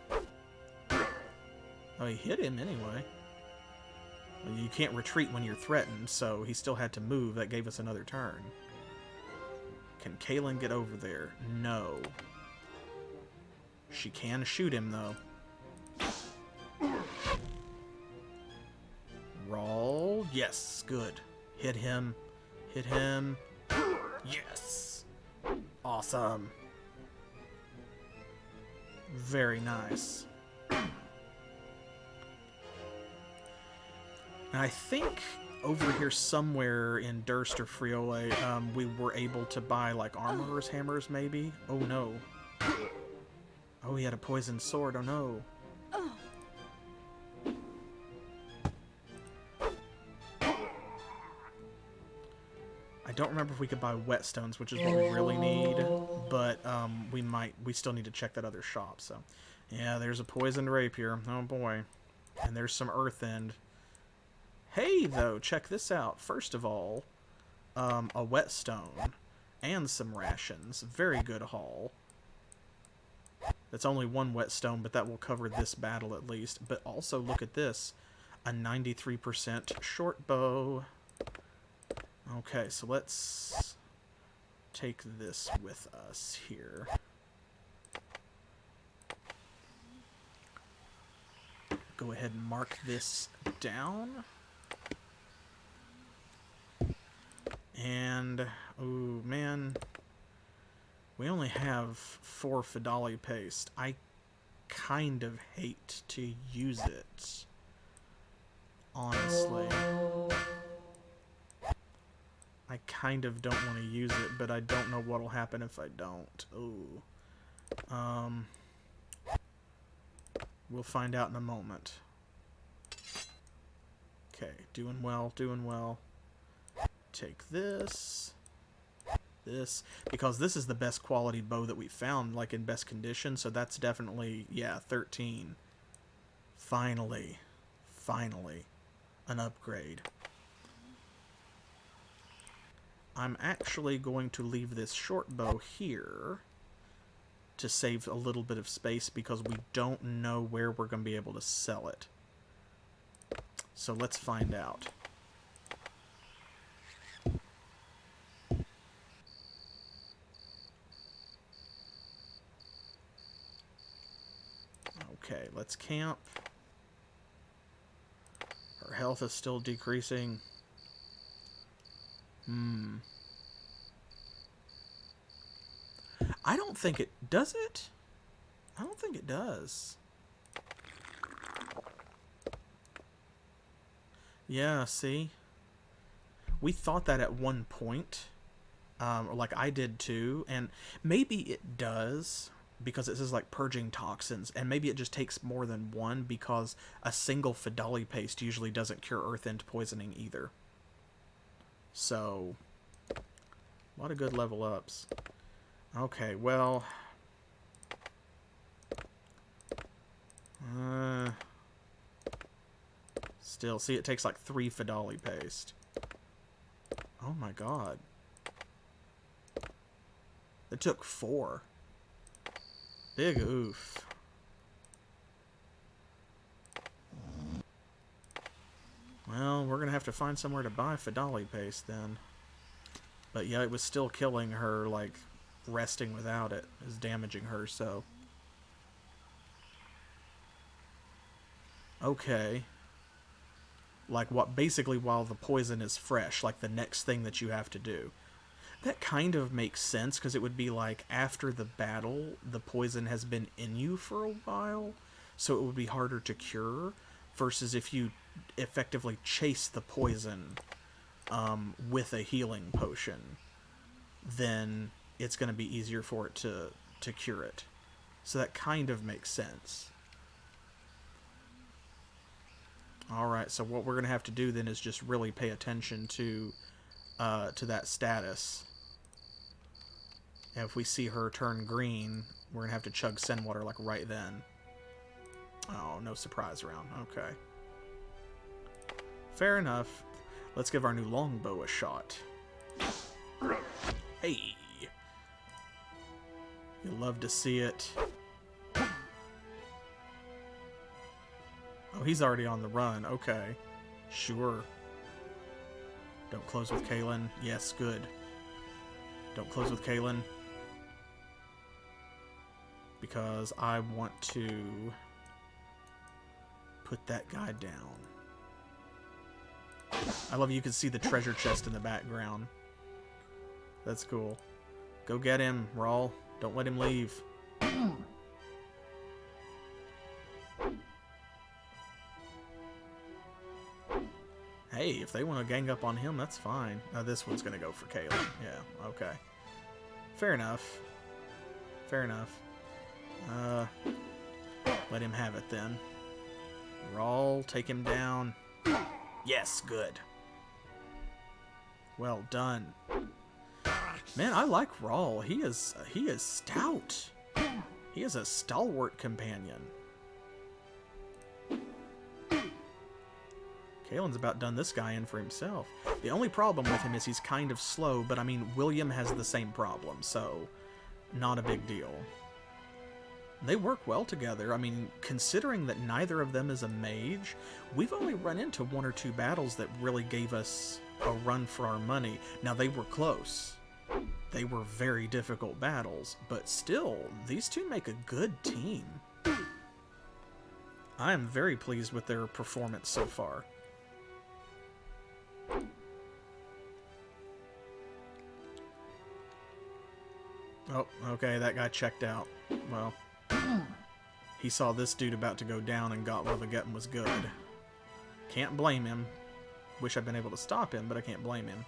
Oh, he hit him anyway. Well, you can't retreat when you're threatened, so he still had to move. That gave us another turn. Can Kaelyn get over there? No. She can shoot him, though. Raal. Yes, good. Hit him. Hit him. Yes! Awesome. Very nice. And I think over here somewhere in Durst or Friole, we were able to buy, like, armorer's hammers, maybe? Oh, no. Oh, he had a poisoned sword. Oh, no. I don't remember if we could buy whetstones, which is what we really need, but we still need to check that other shop. So, yeah, there's a poisoned rapier. Oh boy, and there's some earth end. Hey, though, check this out. First of all, a whetstone and some rations. Very good haul. That's only 1 whetstone, but that will cover this battle at least. But also, look at this, a 93% short bow. Okay, so let's take this with us here. Go ahead and mark this down. And, oh man, we only have 4 Fidali paste. I kind of hate to use it, honestly. I kind of don't want to use it, but I don't know what'll happen if I don't. Ooh. We'll find out in a moment. Okay, doing well, doing well. Take this. This. Because this is the best quality bow that we found, like in best condition, so that's definitely, yeah, 13. Finally. Finally. An upgrade. I'm actually going to leave this short bow here to save a little bit of space because we don't know where we're going to be able to sell it. So let's find out. Okay, let's camp. Her health is still decreasing. I don't think it... Does it? I don't think it does. Yeah, see? We thought that at one point. Like I did too. And maybe it does, because it says like purging toxins. And maybe it just takes more than one, because a single Fidali paste usually doesn't cure earth end poisoning either. So, a lot of good level ups. Okay, well... Still, see, it takes like 3 Fidali paste. Oh my god. It took 4. Big oof. Well, we're gonna have to find somewhere to buy Fidali paste then. But yeah, it was still killing her, like, resting without it is damaging her, so... Okay. Like, what, basically while the poison is fresh, like the next thing that you have to do. That kind of makes sense, because it would be like, after the battle, the poison has been in you for a while, so it would be harder to cure, versus if you effectively chase the poison with a healing potion, then it's going to be easier for it to cure it. So that kind of makes sense. Alright, so what we're going to have to do then is just really pay attention to that status. And if we see her turn green, we're going to have to chug send water like right then. Oh, no surprise round. Okay. Fair enough. Let's give our new longbow a shot. Hey! You love to see it. Oh, he's already on the run. Okay. Sure. Don't close with Kaelyn. Yes, good. Don't close with Kaelyn. Because I want to put that guy down. I love you can see the treasure chest in the background. That's cool. Go get him, Raal. Don't let him leave. Hey, if they want to gang up on him, that's fine. This one's going to go for Kaelyn. Yeah, okay. Fair enough. Fair enough. Let him have it then. Raal, take him down. Yes, good. Well done. Man, I like Raal. He is stout. He is a stalwart companion. Kaelin's about done this guy in for himself. The only problem with him is he's kind of slow, but I mean, William has the same problem, so not a big deal. They work well together. I mean, considering that neither of them is a mage, we've only run into 1 or 2 battles that really gave us a run for our money. Now, they were close. They were very difficult battles, but still, these two make a good team. I am very pleased with their performance so far. Oh, okay, that guy checked out. Well, he saw this dude about to go down and got while the getting was good. Can't blame him. Wish I'd been able to stop him, but I can't blame him.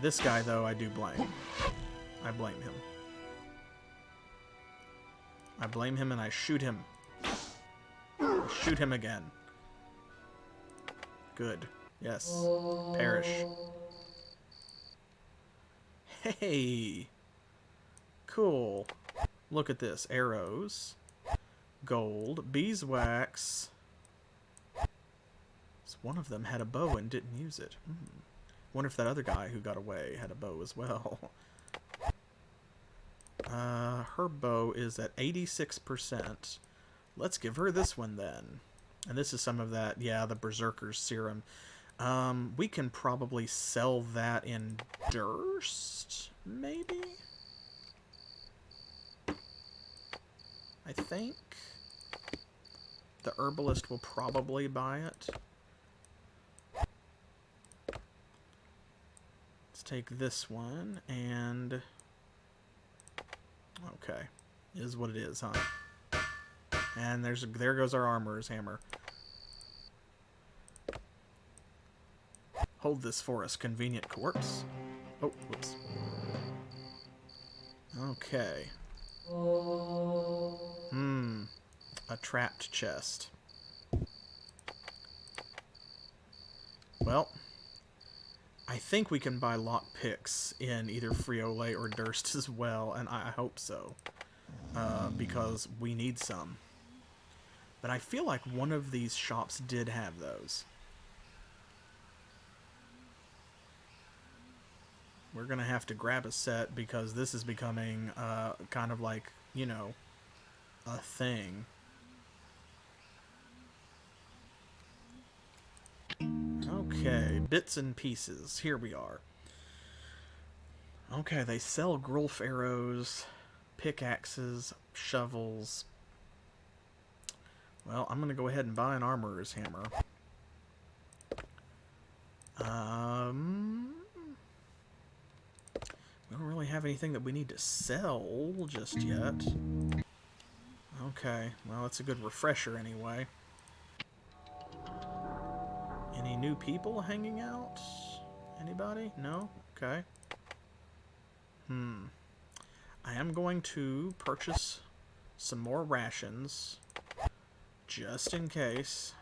This guy, though, I do blame. I blame him. I blame him and I shoot him. I shoot him again. Good. Yes. Perish. Hey! Cool. Look at this. Arrows. Gold. Beeswax. So one of them had a bow and didn't use it. Wonder if that other guy who got away had a bow as well. Her bow is at 86%. Let's give her this one then. And this is some of that, yeah, the Berserker's Serum. We can probably sell that in Durst, maybe? I think. The herbalist will probably buy it. Let's take this one and... Okay. It is what it is, huh? And there goes our armorer's hammer. Hold this for us, convenient corpse. Oh, whoops. Okay. A trapped chest. Well, I think we can buy lockpicks in either Friole or Durst as well, and I hope so. Because we need some. But I feel like one of these shops did have those. We're going to have to grab a set because this is becoming kind of like, you know, a thing. Okay, bits and pieces. Here we are. Okay, they sell Grulf arrows, pickaxes, shovels. Well, I'm going to go ahead and buy an armorer's hammer. We don't really have anything that we need to sell just yet. Okay, well, that's a good refresher anyway. Any new people hanging out? Anybody? No? Okay. I am going to purchase some more rations, just in case.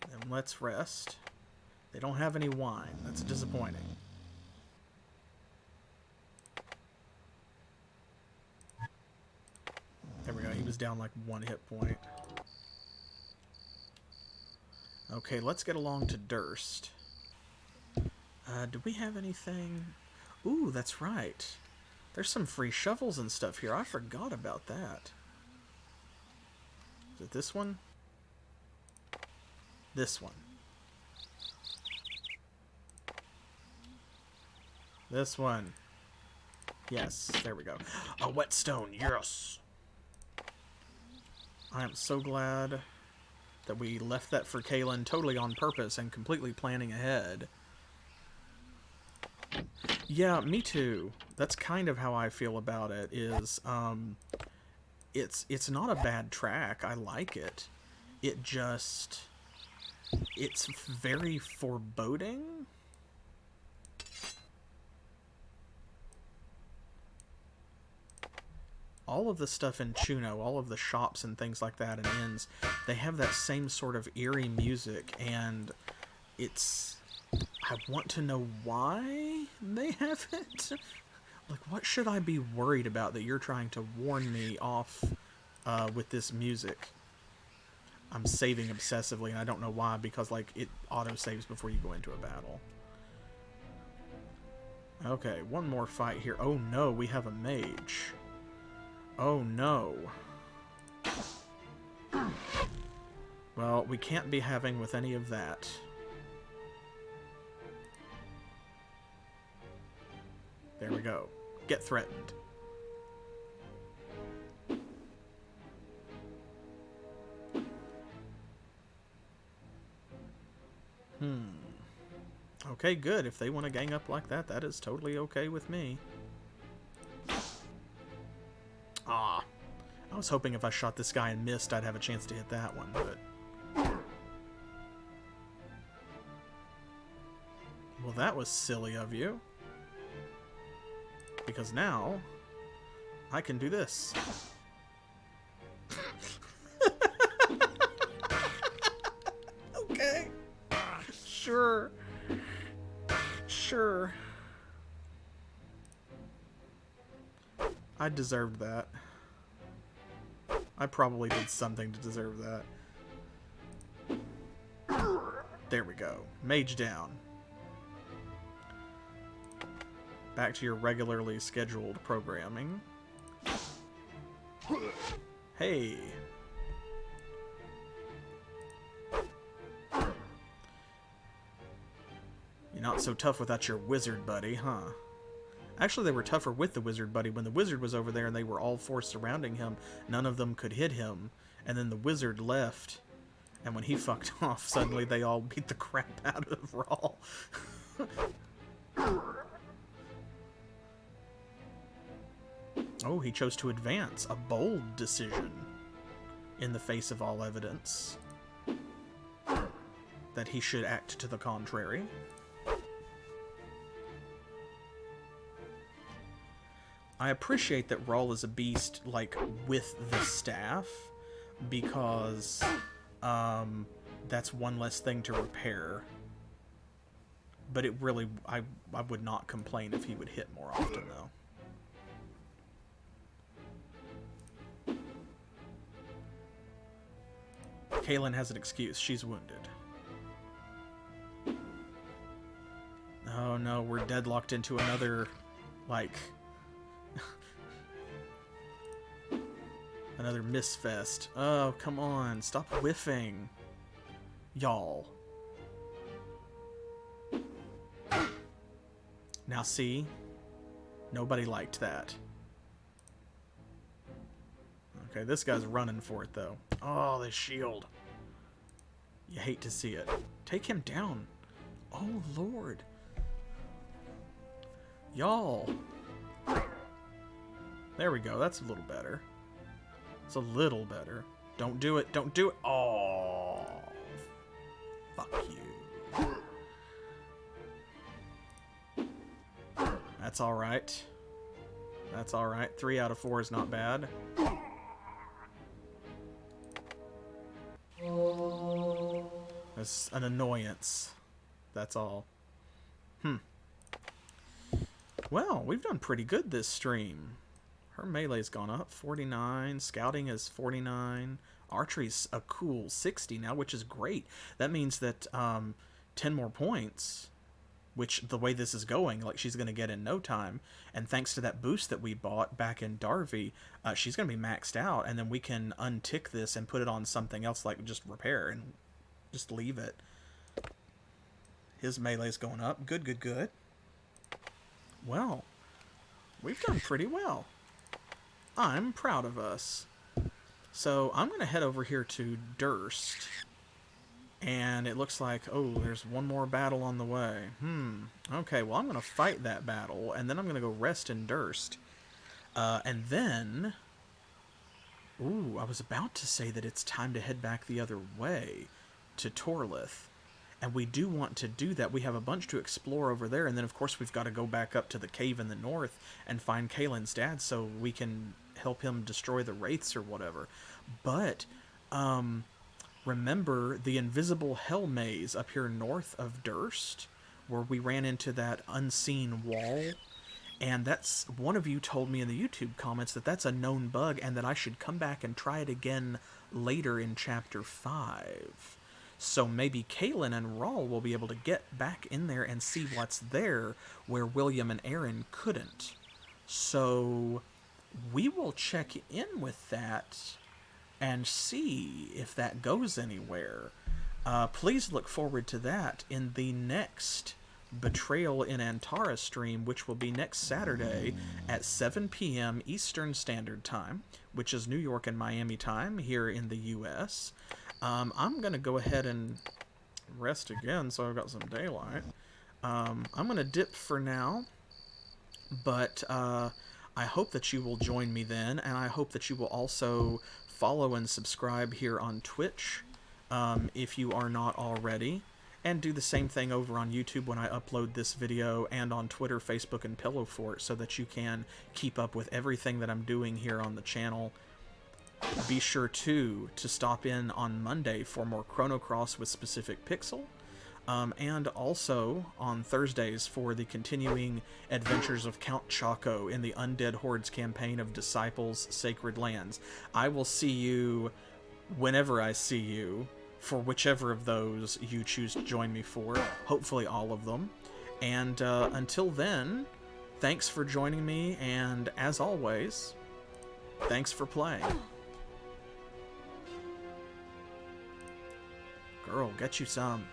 Then let's rest. They don't have any wine. That's disappointing. There we go. He was down like 1 hit point. Okay, let's get along to Durst. Do we have anything? Ooh, that's right. There's some free shovels and stuff here. I forgot about that. Is it this one? This one. This one. Yes, there we go. A whetstone, yes! I am so glad that we left that for Kaelyn totally on purpose and completely planning ahead. Yeah, me too. That's kind of how I feel about it, is, it's not a bad track. I like it. It just... It's very foreboding. All of the stuff in Chuno, all of the shops and things like that and inns, they have that same sort of eerie music, and it's... I want to know why they have it. Like, what should I be worried about that you're trying to warn me off with this music? I'm saving obsessively, and I don't know why, because, like, it auto-saves before you go into a battle. Okay, one more fight here. Oh no, we have a mage. Oh no. Well, we can't be having with any of that. There we go. Get threatened. Okay, good. If they want to gang up like that, that is totally okay with me. Ah. I was hoping if I shot this guy and missed, I'd have a chance to hit that one, but... Well, that was silly of you. Because now, I can do this. Sure. Sure. I deserved that. I probably did something to deserve that. There we go. Mage down. Back to your regularly scheduled programming. Hey. You're not so tough without your wizard buddy, huh? Actually, they were tougher with the wizard buddy. When the wizard was over there and they were all four surrounding him, none of them could hit him. And then the wizard left. And when he fucked off, suddenly they all beat the crap out of Raal. Oh, he chose to advance. A bold decision. In the face of all evidence that he should act to the contrary. I appreciate that Raal is a beast, like, with the staff, because that's one less thing to repair. But it really, I would not complain if he would hit more often, though. Kaelyn has an excuse. She's wounded. Oh no, we're deadlocked into another, like... another misfest. Oh, come on. Stop whiffing. Y'all. Now see? Nobody liked that. Okay, this guy's running for it, though. Oh, the shield. You hate to see it. Take him down. Oh, Lord. Y'all. There we go. That's a little better. It's a little better. Don't do it. Don't do it. Oh. Fuck you. That's alright. That's alright. 3 out of 4 is not bad. That's an annoyance. That's all. Well, we've done pretty good this stream. Her melee's gone up, 49. Scouting is 49. Archery's a cool 60 now, which is great. That means that 10 more points, which the way this is going, like she's going to get in no time. And thanks to that boost that we bought back in Darby, she's going to be maxed out. And then we can untick this and put it on something else like just repair and just leave it. His melee's going up. Good, good, good. Well, we've done pretty well. I'm proud of us. So I'm going to head over here to Durst. And it looks like, oh, there's one more battle on the way. Okay, well, I'm going to fight that battle. And then I'm going to go rest in Durst. And then... Ooh, I was about to say that it's time to head back the other way to Torlith. And we do want to do that. We have a bunch to explore over there. And then, of course, we've got to go back up to the cave in the north and find Kaelyn's dad so we can help him destroy the Wraiths or whatever. But remember the invisible hell maze up here north of Durst, where we ran into that unseen wall? And that's, one of you told me in the YouTube comments that that's a known bug and that I should come back and try it again later in Chapter 5. So maybe Kaelyn and Raal will be able to get back in there and see what's there where William and Aaron couldn't. So we will check in with that and see if that goes anywhere. Please look forward to that in the next Betrayal in Antara stream, which will be next Saturday at 7 p.m. Eastern Standard Time, which is New York and Miami time here in the U.S., I'm going to go ahead and rest again so I've got some daylight. I'm going to dip for now, but I hope that you will join me then, and I hope that you will also follow and subscribe here on Twitch if you are not already, and do the same thing over on YouTube when I upload this video, and on Twitter, Facebook, and Pillow Fort, so that you can keep up with everything that I'm doing here on the channel. Be sure, too, to stop in on Monday for more Chrono Cross with Specific Pixel. And also on Thursdays for the continuing adventures of Count Chaco in the Undead Hordes campaign of Disciples Sacred Lands. I will see you whenever I see you for whichever of those you choose to join me for. Hopefully all of them. And until then, thanks for joining me, and as always, thanks for playing. Girl, get you some.